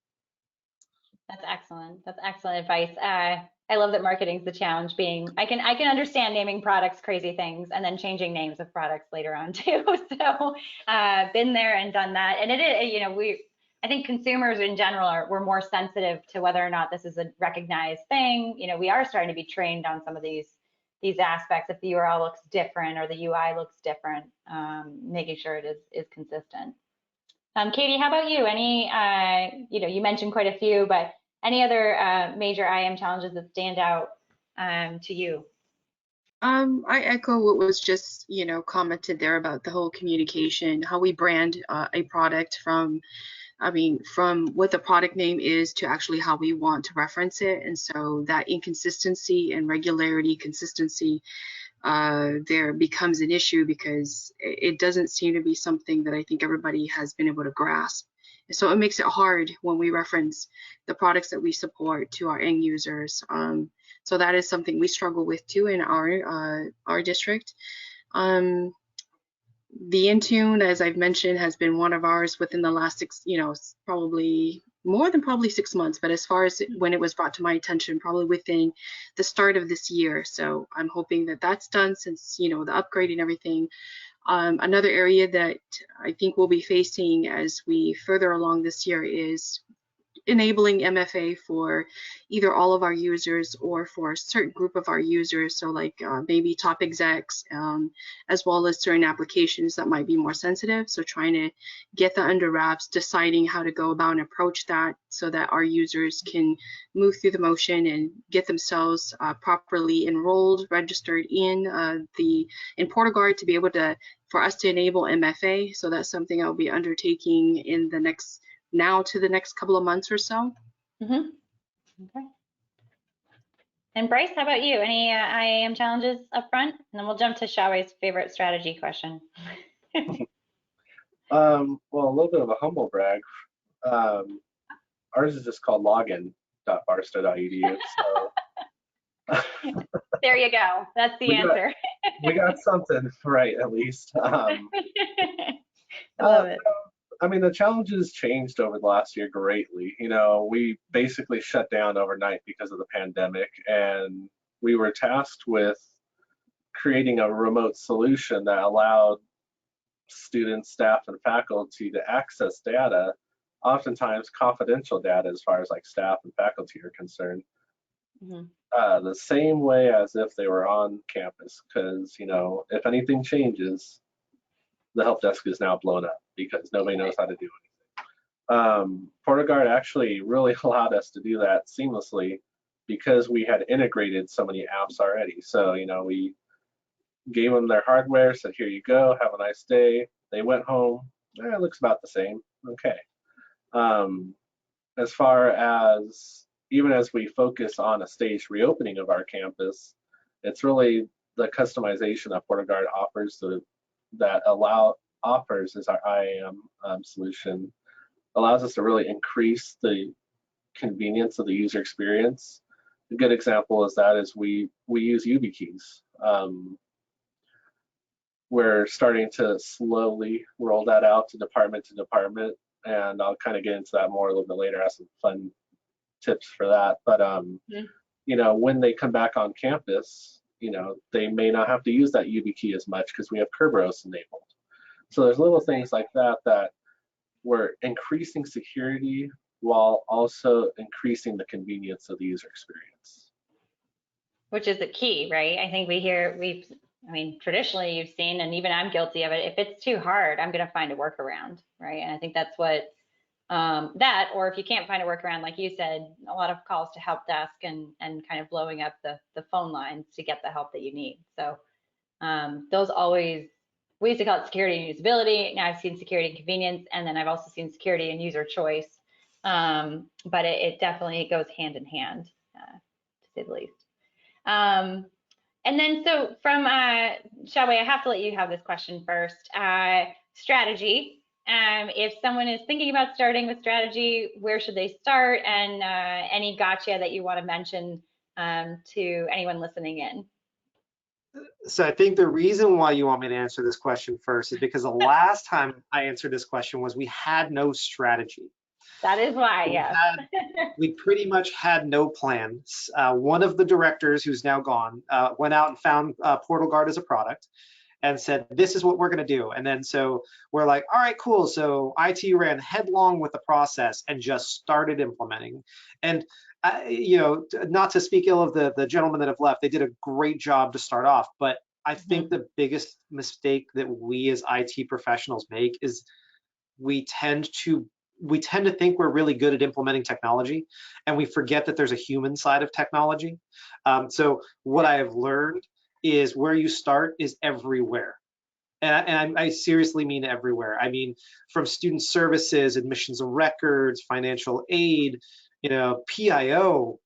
Speaker 1: That's excellent. That's excellent advice. I love that marketing's the challenge. Being, I can understand naming products crazy things and then changing names of products later on too. So been there and done that. And it is, you know, I think consumers in general we're more sensitive to whether or not this is a recognized thing. You know, we are starting to be trained on some of these aspects. If the URL looks different or the UI looks different, making sure it is consistent. Katie, how about you? Any, you know, you mentioned quite a few, but any other major IAM challenges that stand out to you?
Speaker 3: I echo what was just, you know, commented there about the whole communication, how we brand a product from what the product name is to actually how we want to reference it. And so that inconsistency and regularity, consistency there becomes an issue because it doesn't seem to be something that I think everybody has been able to grasp. So it makes it hard when we reference the products that we support to our end users. So that is something we struggle with too in our district. The Intune, as I've mentioned, has been one of ours within the last probably more than 6 months, but as far as when it was brought to my attention, probably within the start of this year. So I'm hoping that that's done since, you know, the upgrade and everything. Another area that I think we'll be facing as we further along this year is enabling MFA for either all of our users or for a certain group of our users, so like maybe top execs, as well as certain applications that might be more sensitive. So trying to get that under wraps, deciding how to go about and approach that so that our users can move through the motion and get themselves properly enrolled, registered in PortalGuard to be able to, for us to enable MFA. So that's something I'll be undertaking in the next couple of months or so.
Speaker 1: Mm-hmm. Okay. And Bryce, how about you? Any IAM challenges up front? And then we'll jump to Xiaowei's favorite strategy question.
Speaker 2: Well, a little bit of a humble brag. Ours is just called login.barstow.edu. So
Speaker 1: there you go. That's the answer.
Speaker 2: We got something right, at least.
Speaker 1: I love it.
Speaker 2: I mean, the challenges changed over the last year greatly. You know, we basically shut down overnight because of the pandemic, and we were tasked with creating a remote solution that allowed students, staff, and faculty to access data, oftentimes confidential data as far as like staff and faculty are concerned, the same way as if they were on campus. Because, you know, if anything changes, the help desk is now blown up because nobody knows how to do anything. PortalGuard actually really allowed us to do that seamlessly because we had integrated so many apps already. So, you know, we gave them their hardware, said, here you go, have a nice day. They went home, it looks about the same, okay. As far as, even as we focus on a staged reopening of our campus, it's really the customization that PortalGuard offers offers as our IAM solution, allows us to really increase the convenience of the user experience. A good example is we use YubiKeys. We're starting to slowly roll that out to department, and I'll kind of get into that more a little bit later. I have some fun tips for that. But you know, when they come back on campus, you know, they may not have to use that YubiKey as much because we have Kerberos enabled. So there's little things like that we're increasing security while also increasing the convenience of the user experience.
Speaker 1: which is the key, right? I think I mean, traditionally you've seen, and even I'm guilty of it, if it's too hard, I'm going to find a workaround, right? And I think that's what, or if you can't find a workaround, like you said, a lot of calls to help desk and kind of blowing up the phone lines to get the help that you need. So those always, we used to call it security and usability. Now I've seen security and convenience, and then I've also seen security and user choice. But it definitely goes hand in hand, to say the least. And then so from, Xiaowei, I have to let you have this question first. Strategy. If someone is thinking about starting with strategy, where should they start? And any gotcha that you want to mention to anyone listening in?
Speaker 4: So I think the reason why you want me to answer this question first is because the last time I answered this question was we had no strategy.
Speaker 1: That is why, yes.
Speaker 4: We pretty much had no plans. One of the directors, who's now gone, went out and found PortalGuard as a product and said, this is what we're going to do. And then so we're like, all right, cool. So IT ran headlong with the process and just started implementing. And you know, not to speak ill of the gentlemen that have left, they did a great job to start off. But I think the biggest mistake that we as IT professionals make is we tend to think we're really good at implementing technology, and we forget that there's a human side of technology. So what I have learned is where you start is everywhere. And I seriously mean everywhere. I mean, from student services, admissions and records, financial aid, you know, PIO.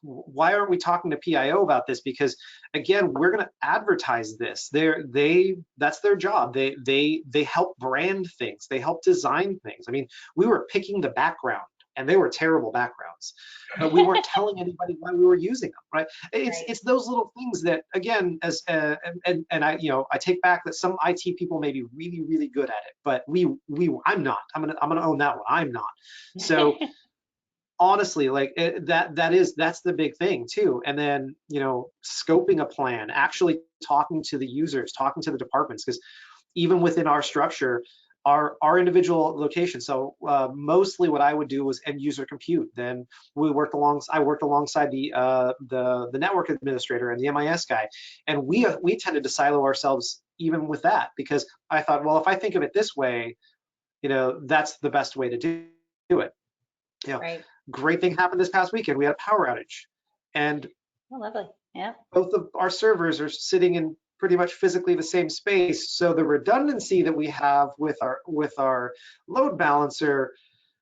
Speaker 4: Why aren't we talking to PIO about this? Because again, we're going to advertise this. That's their job. They help brand things. They help design things. I mean, we were picking the background, and they were terrible backgrounds, but we weren't telling anybody why we were using them, right? It's those little things that, again, as and I, you know, I take back that some IT people may be really, really good at it, but I'm not. I'm gonna own that one. I'm not. So honestly, like that's the big thing too. And then, you know, scoping a plan, actually talking to the users, talking to the departments, because even within our structure, our individual locations. So mostly what I would do was end user compute. Then I worked alongside the network administrator and the MIS guy, and we tended to silo ourselves even with that, because I thought, well, if I think of it this way, you know, that's the best way to do it. You know,
Speaker 1: Right.
Speaker 4: Great thing happened this past weekend. We had a power outage, and
Speaker 1: Lovely. Yeah.
Speaker 4: both of our servers are sitting in pretty much physically the same space. So the redundancy that we have with our load balancer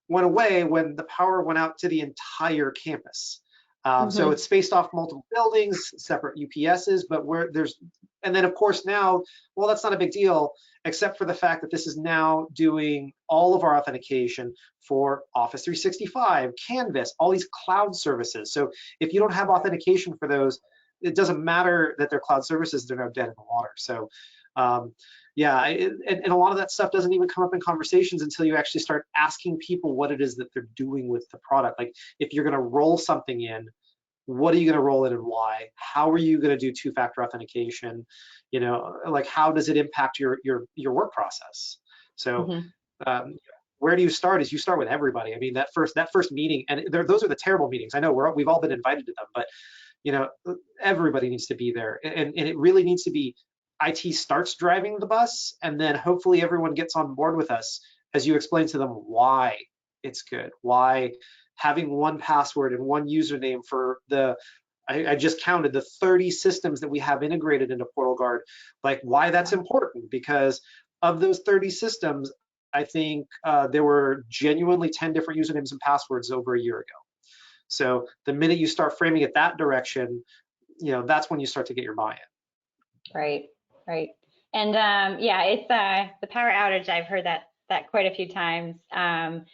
Speaker 4: went away when the power went out to the entire campus. So it's spaced off multiple buildings, separate UPSs, but and then of course now, well, that's not a big deal, except for the fact that this is now doing all of our authentication for Office 365, Canvas, all these cloud services. So if you don't have authentication for those, it doesn't matter that they're cloud services, they're now dead in the water. So yeah, and a lot of that stuff doesn't even come up in conversations until you actually start asking people what it is that they're doing with the product. Like if you're gonna roll something in, what are you gonna roll in and why? How are you gonna do two-factor authentication? You know, like how does it impact your work process? So where do you start? Is you start with everybody. I mean, that first meeting, and those are the terrible meetings. I know we've all been invited to them, but you know, everybody needs to be there, and it really needs to be IT starts driving the bus, and then hopefully everyone gets on board with us as you explain to them why it's good, why having one password and one username for I just counted the 30 systems that we have integrated into PortalGuard, like why that's important, because of those 30 systems, I think there were genuinely 10 different usernames and passwords over a year ago. So the minute you start framing it that direction, you know, that's when you start to get your buy-in.
Speaker 1: Right. And yeah, it's the power outage. I've heard that quite a few times. And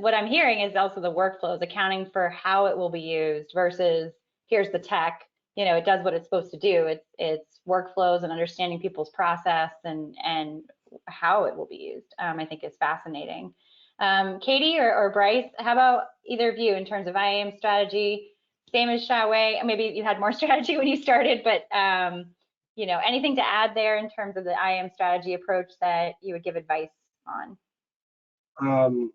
Speaker 1: what I'm hearing is also the workflows, accounting for how it will be used versus here's the tech. You know, it does what it's supposed to do. It's workflows and understanding people's process and how it will be used. I think is fascinating. Katie or Bryce, how about either of you in terms of IAM strategy? Same as Xiaowei. Maybe you had more strategy when you started, but you know, anything to add there in terms of the IAM strategy approach that you would give advice on?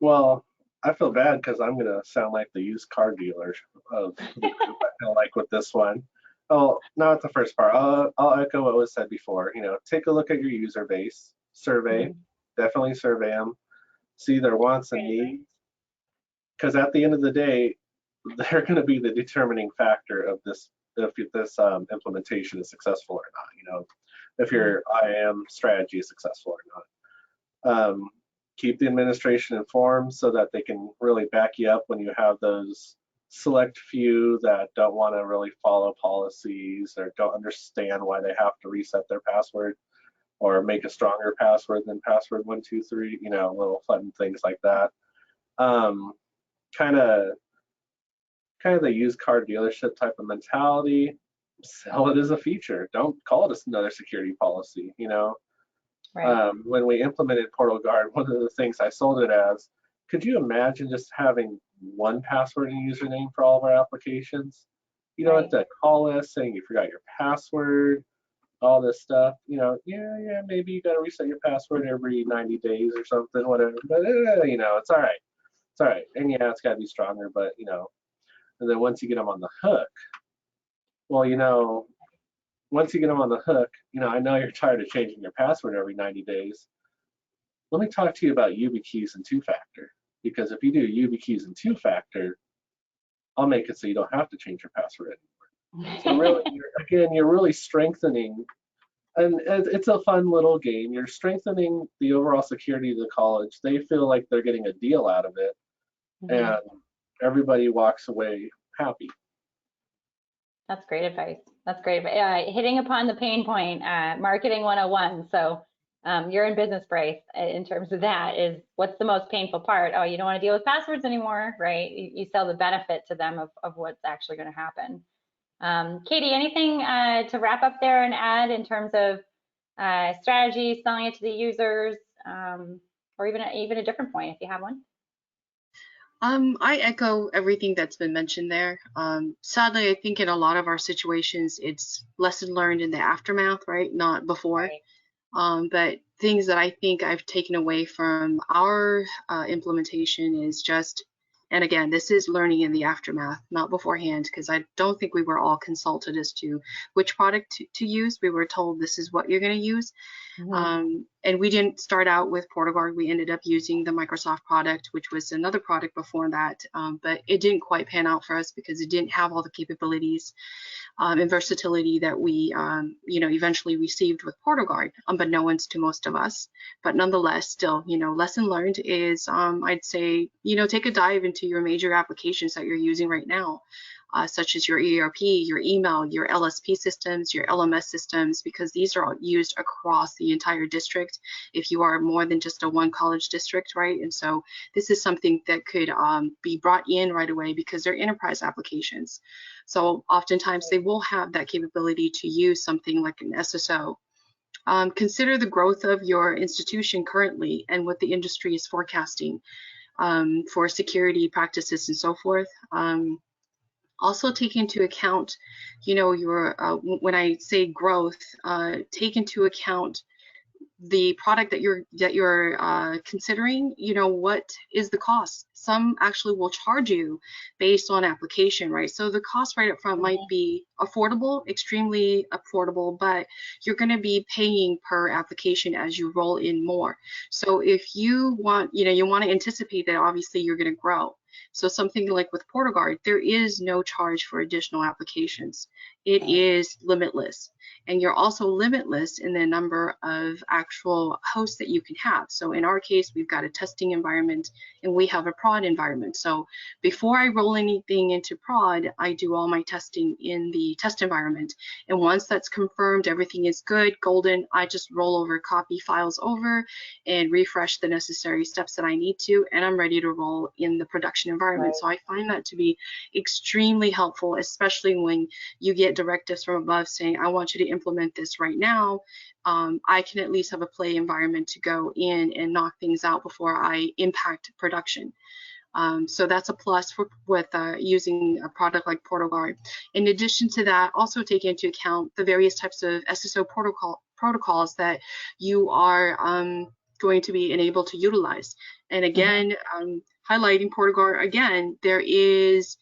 Speaker 2: Well, I feel bad because I'm gonna sound like the used car dealer of the group, I feel like with this one. Oh, not the first part. I'll echo what was said before. Take a look at your user base, survey, definitely survey them, see their wants and needs, because at the end of the day, they're going to be the determining factor of this if this implementation is successful or not. If your IAM strategy is successful or not. Keep the administration informed so that they can really back you up when you have those select few that don't want to really follow policies or don't understand why they have to reset their password or make a stronger password than password 123, little fun things like that. Kind of the used car dealership type of mentality. Sell it as a feature. Don't call it another security policy.
Speaker 1: Right.
Speaker 2: When we implemented PortalGuard, one of the things I sold it as, could you imagine just having one password and username for all of our applications? You don't have to call us saying you forgot your password, all this stuff. Yeah, maybe you got to reset your password every 90 days or something, whatever. But, it's all right. It's all right. And yeah, it's got to be stronger, but, and then once you get them on the hook, well, once you get them on the hook, I know you're tired of changing your password every 90 days. Let me talk to you about YubiKeys and two-factor, because if you do YubiKeys and two-factor, I'll make it so you don't have to change your password anymore. So really, you're really strengthening, and it's a fun little game. You're strengthening the overall security of the college. They feel like they're getting a deal out of it, and everybody walks away happy.
Speaker 1: That's great advice. That's great. Hitting upon the pain point, marketing 101. So you're in business, Bryce, in terms of that is what's the most painful part? Oh, you don't want to deal with passwords anymore, right? You sell the benefit to them of what's actually going to happen. Katie, anything to wrap up there and add in terms of strategy, selling it to the users, or even a different point if you have one?
Speaker 3: I echo everything that's been mentioned there. Sadly, I think in a lot of our situations, it's lesson learned in the aftermath, right? Not before. Right. But things that I think I've taken away from our implementation is just, and again, this is learning in the aftermath, not beforehand, because I don't think we were all consulted as to which product to use. We were told this is what you're going to use. And we didn't start out with PortalGuard. We ended up using the Microsoft product, which was another product before that, but it didn't quite pan out for us because it didn't have all the capabilities and versatility that we, eventually received with PortalGuard, unbeknownst to most of us. But nonetheless, still, lesson learned is, I'd say, take a dive into your major applications that you're using right now. Such as your ERP, your email, your LSP systems, your LMS systems, because these are all used across the entire district if you are more than just a one college district, right? And so this is something that could be brought in right away because they're enterprise applications. So oftentimes they will have that capability to use something like an SSO. Consider the growth of your institution currently and what the industry is forecasting for security practices and so forth. Also take into account, your when I say growth, take into account the product that you're considering. What is the cost? Some actually will charge you based on application, right? So the cost right up front might be affordable, extremely affordable, but you're going to be paying per application as you roll in more. So if you want, you want to anticipate that obviously you're going to grow. So something like with PortalGuard, there is no charge for additional applications. It is limitless. And you're also limitless in the number of actual hosts that you can have. So in our case, we've got a testing environment and we have a prod environment. So before I roll anything into prod, I do all my testing in the test environment. And once that's confirmed, everything is good, golden, I just roll over, copy files over and refresh the necessary steps that I need to, and I'm ready to roll in the production environment. So I find that to be extremely helpful, especially when you get directives from above saying, I want you to implement this right now. I can at least have a play environment to go in and knock things out before I impact production. So that's a plus with using a product like PortalGuard. In addition to that, also take into account the various types of SSO protocols that you are going to be enabled to utilize. And again, highlighting PortalGuard again, there is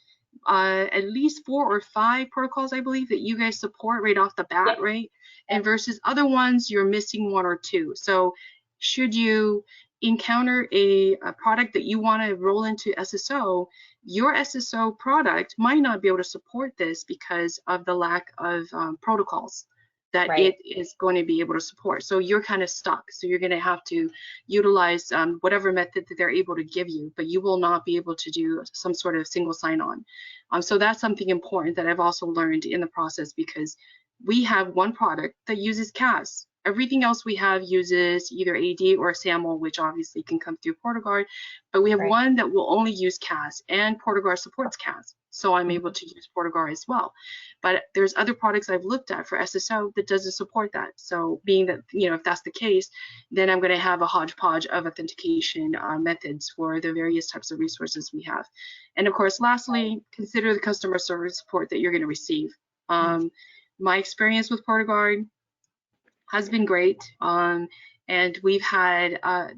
Speaker 3: at least 4 or 5 protocols, I believe, that you guys support right off the bat,
Speaker 1: Yep.
Speaker 3: right? And versus other ones, you're missing 1 or 2. So should you encounter a product that you want to roll into SSO, your SSO product might not be able to support this because of the lack of protocols that
Speaker 1: Right.
Speaker 3: it is going to be able to support. So you're kind of stuck. So you're going to have to utilize whatever method that they're able to give you, but you will not be able to do some sort of single sign-on. So that's something important that I've also learned in the process, because we have one product that uses CAS. Everything else we have uses either AD or SAML, which obviously can come through PortalGuard, but we have
Speaker 1: Right.
Speaker 3: one that will only use CAS, and PortalGuard supports CAS. So I'm able to use PortalGuard as well. But there's other products I've looked at for SSO that doesn't support that. So being that, you know, if that's the case, then I'm going to have a hodgepodge of authentication methods for the various types of resources we have. And of course, lastly, consider the customer service support that you're going to receive. My experience with PortalGuard has been great, and we've had a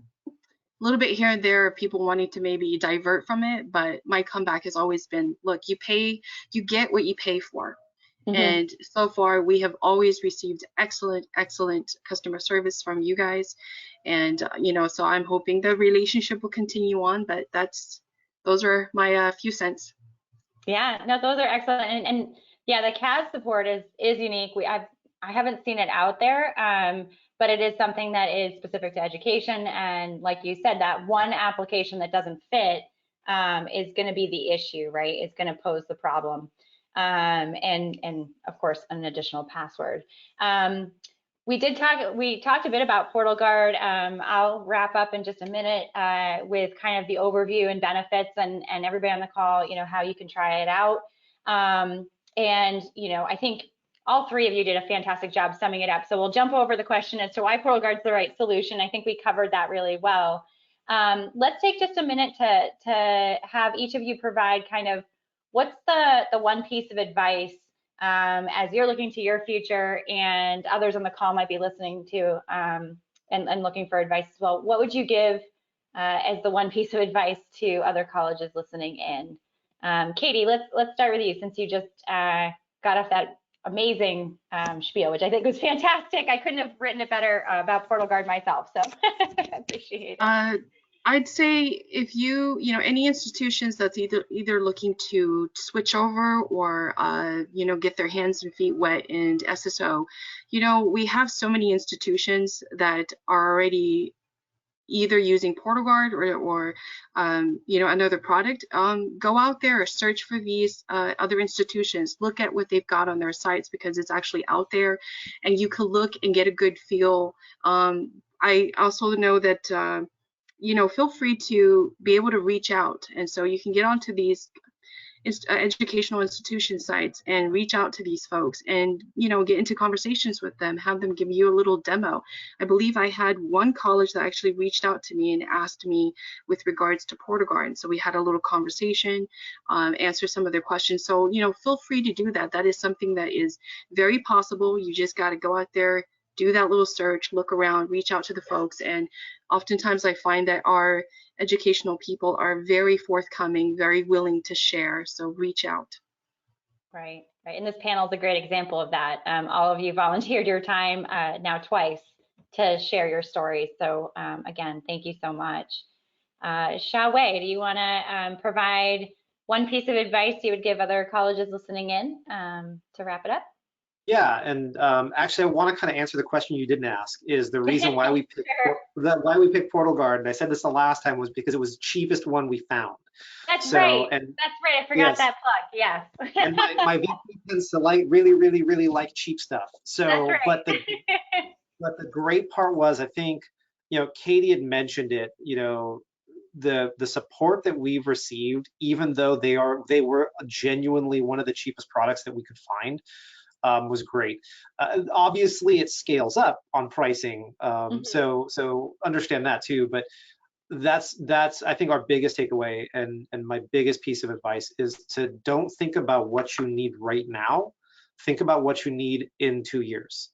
Speaker 3: little bit here and there of people wanting to maybe divert from it, but my comeback has always been, look, you get what you pay for. And so far we have always received excellent customer service from you guys, and you know, so I'm hoping the relationship will continue on. But those are my few cents.
Speaker 1: Yeah, no, those are excellent, and yeah, the CAS support is unique. I haven't seen it out there, but it is something that is specific to education. And like you said, that one application that doesn't fit is going to be the issue, right? It's going to pose the problem, and of course an additional password. We talked a bit about PortalGuard. I'll wrap up in just a minute with kind of the overview and benefits, and everybody on the call, you know, how you can try it out. And you know, I think all 3 of you did a fantastic job summing it up. So we'll jump over the question as to why PortalGuard's the right solution. I think we covered that really well. Let's take just a minute to have each of you provide kind of what's the one piece of advice as you're looking to your future, and others on the call might be listening to and looking for advice as well. What would you give as the one piece of advice to other colleges listening in? Katie, let's start with you, since you just got off that amazing spiel, which I think was fantastic. I couldn't have written it better about PortalGuard myself, so I appreciate it.
Speaker 3: I'd say if you know, any institutions that's either looking to switch over or you know, get their hands and feet wet in SSO, you know, we have so many institutions that are already either using PortalGuard or you know, another product. Go out there or search for these other institutions. Look at what they've got on their sites, because it's actually out there, and you can look and get a good feel. I also know that you know, feel free to be able to reach out, and so you can get onto these educational institution sites and reach out to these folks, and you know, get into conversations with them, have them give you a little demo. I believe I had one college that actually reached out to me and asked me with regards to PortalGuard, and so we had a little conversation, answer some of their questions. So you know, feel free to do that. That is something that is very possible. You just got to go out there, do that little search, look around, reach out to the folks, and oftentimes I find that our educational people are very forthcoming, very willing to share, so reach out.
Speaker 1: Right. And this panel is a great example of that. All of you volunteered your time now twice to share your stories. So again, thank you so much. Xiaowei, do you want to provide one piece of advice you would give other colleges listening in to wrap it up?
Speaker 4: Yeah, and actually, I want to kind of answer the question you didn't ask. Is the reason why we picked PortalGuard, and I said this the last time, was because it was the cheapest one we found.
Speaker 1: That's right. That's right. I forgot that plug. Yes.
Speaker 4: And my VP tends to really like cheap stuff. So,
Speaker 1: that's right.
Speaker 4: but the great part was, I think, you know, Katie had mentioned it. You know, the support that we've received, even though they were genuinely one of the cheapest products that we could find, was great. Obviously, it scales up on pricing, so understand that too. But that's I think our biggest takeaway, and my biggest piece of advice is to don't think about what you need right now. Think about what you need in 2 years,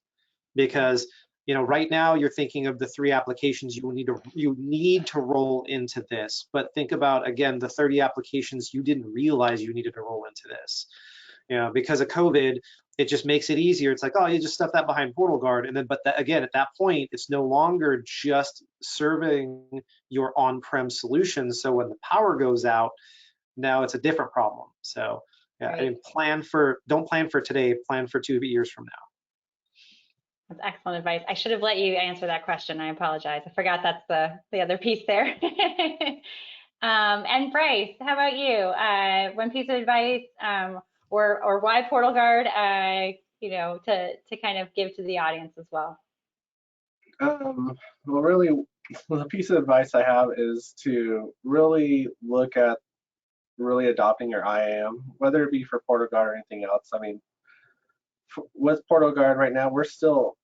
Speaker 4: because Right now you're thinking of the 3 applications you need to roll into this, but think about, again, the 30 applications you didn't realize you needed to roll into this. Because of COVID, it just makes it easier. It's like, oh, you just stuff that behind PortalGuard. And then, but again, at that point, it's no longer just serving your on-prem solutions. So when the power goes out, now it's a different problem. So yeah,
Speaker 1: Right.
Speaker 4: and don't plan for today, plan for 2 years from now.
Speaker 1: That's excellent advice. I should have let you answer that question. I apologize. I forgot that's the other piece there. And Bryce, how about you? One piece of advice, or why PortalGuard, to kind of give to the audience as well.
Speaker 2: Well, really, the piece of advice I have is to really look at really adopting your IAM, whether it be for PortalGuard or anything else. I mean, with PortalGuard right now, we're still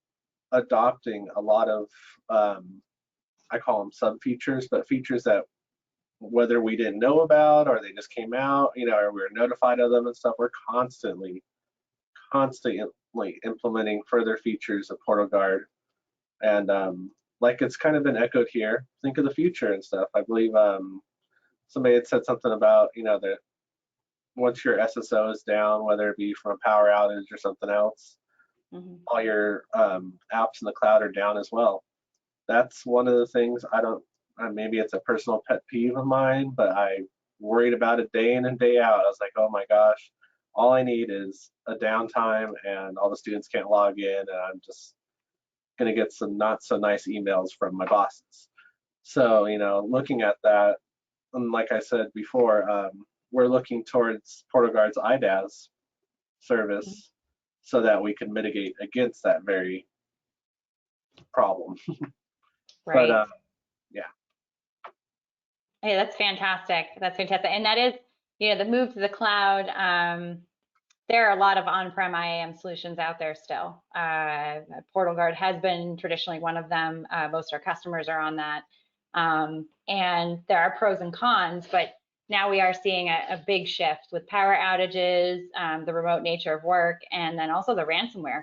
Speaker 2: adopting a lot of, I call them sub features, but features that whether we didn't know about or they just came out, or we were notified of them and stuff, we're constantly implementing further features of PortalGuard. And like it's kind of been echoed here, think of the future and stuff. I believe somebody had said something about, that once your SSO is down, whether it be from a power outage or something else, all your apps in the cloud are down as well. That's one of the things maybe it's a personal pet peeve of mine, but I worried about it day in and day out. I was like, oh my gosh, all I need is a downtime and all the students can't log in, and I'm just going to get some not so nice emails from my bosses. So, looking at that, and like I said before, we're looking towards PortalGuard's IDaaS service so that we can mitigate against that very problem.
Speaker 1: Right.
Speaker 2: But yeah.
Speaker 1: Hey, that's fantastic. That's fantastic. And that is, the move to the cloud. There are a lot of on-prem IAM solutions out there still. PortalGuard has been traditionally one of them. Most of our customers are on that. And there are pros and cons, but now we are seeing a big shift with power outages, the remote nature of work, and then also the ransomware.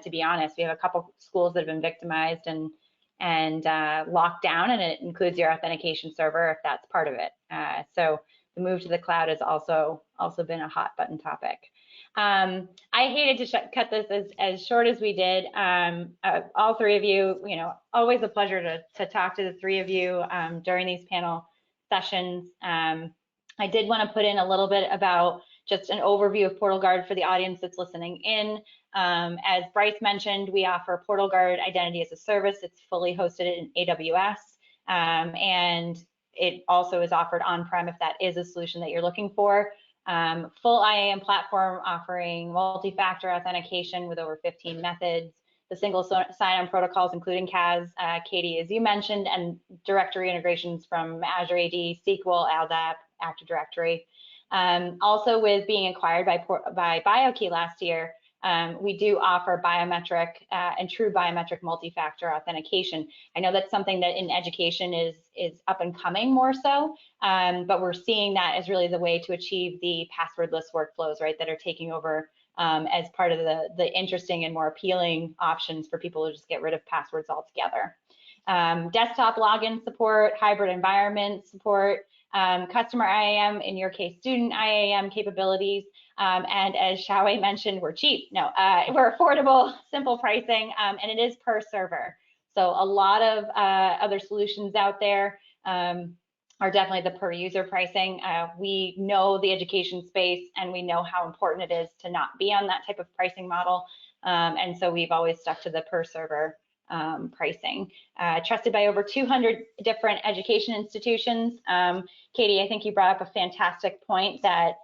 Speaker 1: To be honest, we have a couple schools that have been victimized and locked down, and it includes your authentication server if that's part of it. So the move to the cloud has also been a hot button topic. I hated to cut this as short as we did. All 3 of you, always a pleasure to talk to the 3 of you during these panel sessions. I did want to put in a little bit about just an overview of PortalGuard for the audience that's listening in. As Bryce mentioned, we offer PortalGuard Identity as a Service. It's fully hosted in AWS, and it also is offered on-prem if that is a solution that you're looking for. Full IAM platform offering multi-factor authentication with over 15 methods, the single sign-on protocols, including CAS, Katie, as you mentioned, and directory integrations from Azure AD, SQL, LDAP, Active Directory. Also, with being acquired by BioKey last year, we do offer biometric and true biometric multi-factor authentication. I know that's something that in education is up and coming more so, but we're seeing that as really the way to achieve the passwordless workflows, right, that are taking over as part of the interesting and more appealing options for people to just get rid of passwords altogether. Desktop login support, hybrid environment support, customer IAM, in your case, student IAM capabilities. And as Xiaowei mentioned, we're cheap. No, we're affordable, simple pricing, and it is per server. So a lot of other solutions out there are definitely the per user pricing. We know the education space and we know how important it is to not be on that type of pricing model. And so we've always stuck to the per server pricing. Trusted by over 200 different education institutions. Katie, I think you brought up a fantastic point that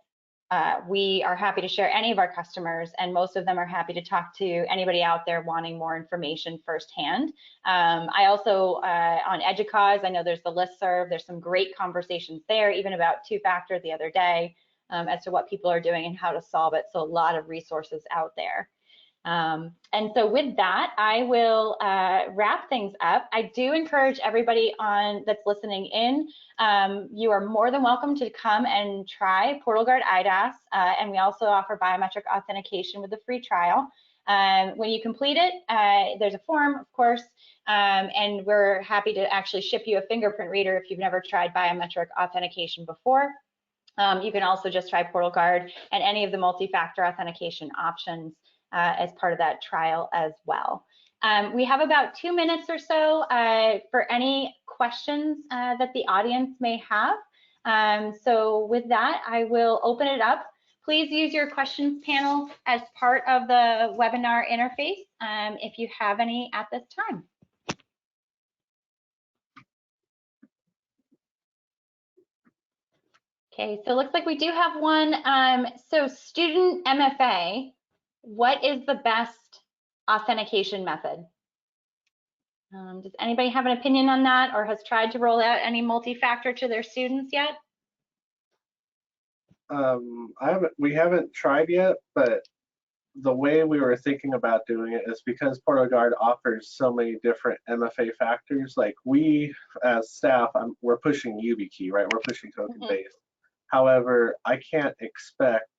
Speaker 1: we are happy to share any of our customers, and most of them are happy to talk to anybody out there wanting more information firsthand. I also, on EDUCAUSE, I know there's the listserv, there's some great conversations there, even about two-factor the other day, as to what people are doing and how to solve it. So a lot of resources out there. And so with that, I will wrap things up. I do encourage everybody that's listening in, you are more than welcome to come and try PortalGuard IDaaS, and we also offer biometric authentication with a free trial. When you complete it, there's a form, of course, and we're happy to actually ship you a fingerprint reader if you've never tried biometric authentication before. You can also just try PortalGuard and any of the multi-factor authentication options as part of that trial as well. We have about 2 minutes or so for any questions that the audience may have. So with that, I will open it up. Please use your questions panel as part of the webinar interface if you have any at this time. Okay, so it looks like we do have one. So student MFA, what is the best authentication method? Does anybody have an opinion on that or has tried to roll out any multi-factor to their students yet?
Speaker 2: We haven't tried yet, but the way we were thinking about doing it is because PortalGuard offers so many different MFA factors. Like we, as staff, we're pushing YubiKey, right? We're pushing token-based. However, I can't expect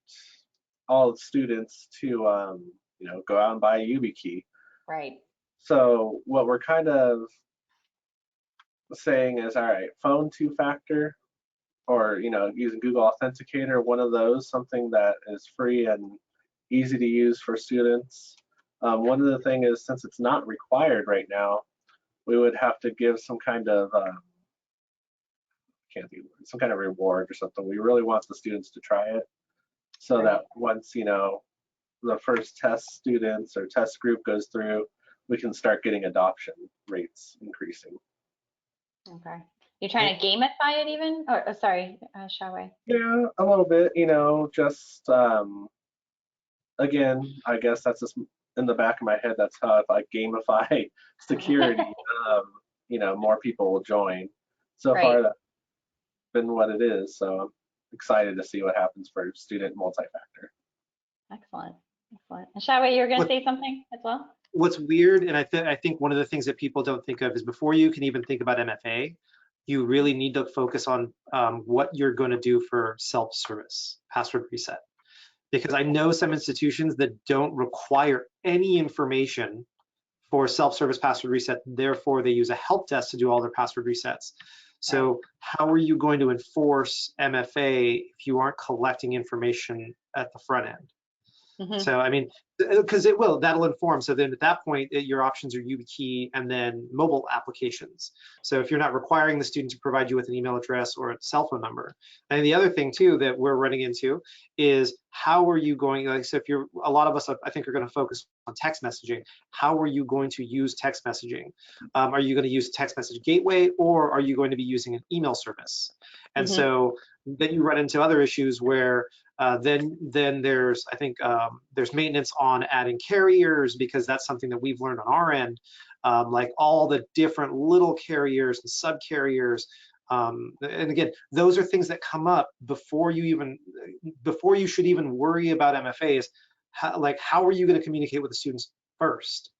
Speaker 2: all the students to, you know, go out and buy a YubiKey.
Speaker 1: Right.
Speaker 2: So what we're kind of saying is, all right, phone two-factor, or you know, using Google Authenticator, one of those, something that is free and easy to use for students. One of the things is, since it's not required right now, we would have to give some kind of some kind of reward or something. We really want the students to try it, so that once, you know, the first test students or test group goes through, we can start getting adoption rates increasing.
Speaker 1: Okay. You're trying to gamify it even? Or sorry, Xiaowei.
Speaker 2: Yeah, a little bit, you know, just again, I guess that's just in the back of my head. That's how, if I gamify security, you know, more people will join. So far, that's been what it is. So I'm excited to see what happens for student multi-factor.
Speaker 1: Excellent, excellent. And Xiaowei, you're going to say something as well?
Speaker 4: What's weird, and I think one of the things that people don't think of is, before you can even think about MFA, you really need to focus on what you're going to do for self-service password reset. Because I know some institutions that don't require any information for self-service password reset, therefore they use a help desk to do all their password resets. So how are you going to enforce MFA if you aren't collecting information at the front end?
Speaker 1: Mm-hmm.
Speaker 4: So, I mean, because that'll inform. So then at that point, your options are YubiKey and then mobile applications. So if you're not requiring the student to provide you with an email address or a cell phone number. And the other thing too that we're running into is, how are you going, like, so if you're, a lot of us, I think, are going to focus on text messaging. How are you going to use text messaging? Are you going to use text message gateway, or are you going to be using an email service? And so then you run into other issues where then there's, I think, there's maintenance on adding carriers, because that's something that we've learned on our end, like all the different little carriers and sub carriers. And again, those are things that come up before you should even worry about MFAs. How are you going to communicate with the students first?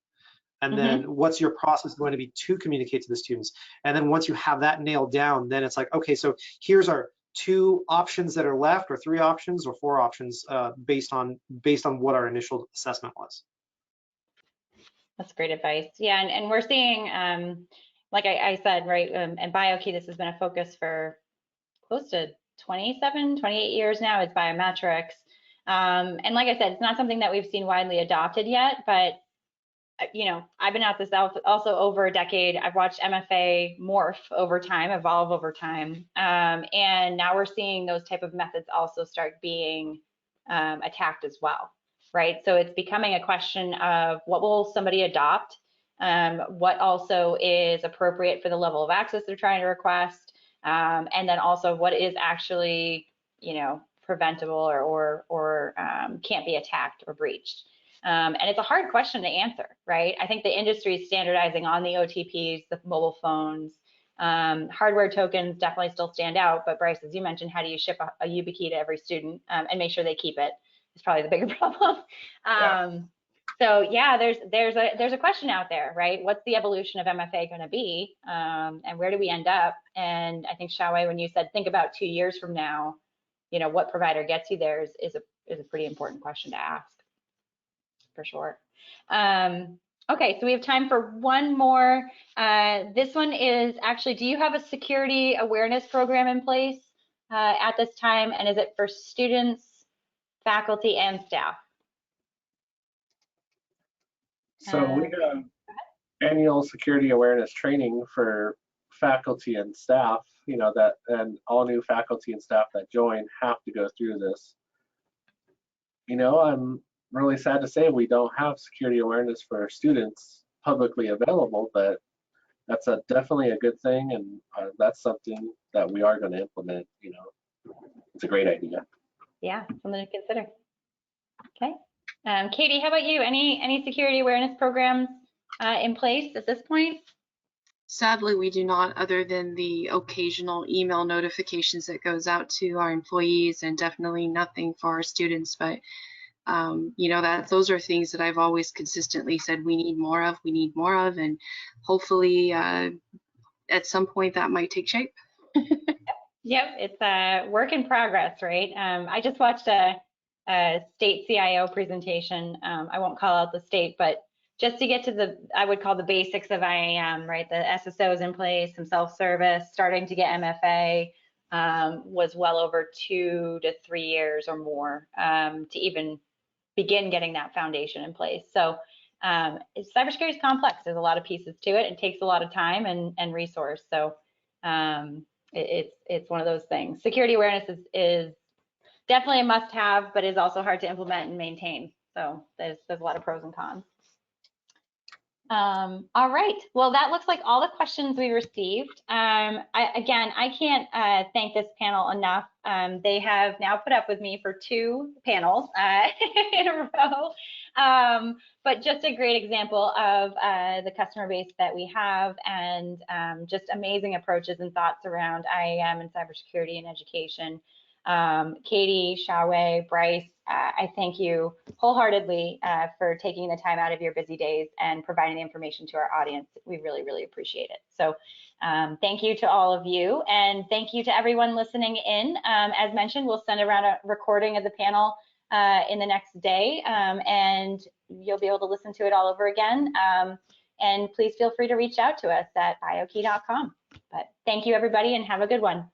Speaker 4: And then what's your process going to be to communicate to the students? And then once you have that nailed down, then it's like, okay, so here's our 2 options that are left, or 3 options, or 4 options, based on what our initial assessment was.
Speaker 1: That's great advice. Yeah, and we're seeing, like I said, right, and BioKey, this has been a focus for close to 27, 28 years now. It's biometrics. And like I said, it's not something that we've seen widely adopted yet, but you know, I've been at this also over a decade. I've watched MFA morph over time, evolve over time. And now we're seeing those type of methods also start being attacked as well, right? So it's becoming a question of, what will somebody adopt? What also is appropriate for the level of access they're trying to request? And then also, what is actually, you know, preventable or can't be attacked or breached? And it's a hard question to answer, right? I think the industry is standardizing on the OTPs, the mobile phones. Hardware tokens definitely still stand out, but Bryce, as you mentioned, how do you ship a YubiKey to every student and make sure they keep it? Is probably the bigger problem. So yeah, there's a question out there, right? What's the evolution of MFA going to be, and where do we end up? And I think, Xiaowei, when you said think about 2 years from now, you know, what provider gets you there is a pretty important question to ask, for sure. Okay, so we have time for one more. This one is actually, do you have a security awareness program in place at this time? And is it for students, faculty, and staff?
Speaker 2: So we have annual security awareness training for faculty and staff, you know, that, and all new faculty and staff that join have to go through this. You know, I'm really sad to say we don't have security awareness for students publicly available, but that's definitely a good thing, and that's something that we are going to implement. You know, it's a great idea.
Speaker 1: Yeah, something to consider. Okay. Katie, how about you? Any security awareness programs in place at this point?
Speaker 3: Sadly, we do not, other than the occasional email notifications that goes out to our employees, and definitely nothing for our students. But you know, those are things that I've always consistently said we need more of, and hopefully at some point that might take shape.
Speaker 1: Yep, it's a work in progress, right? I just watched a state CIO presentation. I won't call out the state, but just to get to the, I would call the basics of IAM, right? The SSO is in place, some self-service, starting to get MFA was well over 2 to 3 years or more to even begin getting that foundation in place. So cybersecurity is complex. There's a lot of pieces to it. It takes a lot of time and resource. So it's one of those things. Security awareness is definitely a must-have, but is also hard to implement and maintain. So there's a lot of pros and cons. All right. Well, that looks like all the questions we received. I can't thank this panel enough. They have now put up with me for 2 panels in a row. But just a great example of the customer base that we have, and just amazing approaches and thoughts around IAM and cybersecurity and education. Katie, Xiaowei, Bryce, I thank you wholeheartedly for taking the time out of your busy days and providing the information to our audience. We really, really appreciate it. So thank you to all of you, and thank you to everyone listening in. As mentioned, we'll send around a recording of the panel in the next day, and you'll be able to listen to it all over again. And please feel free to reach out to us at biokey.com. But thank you, everybody, and have a good one.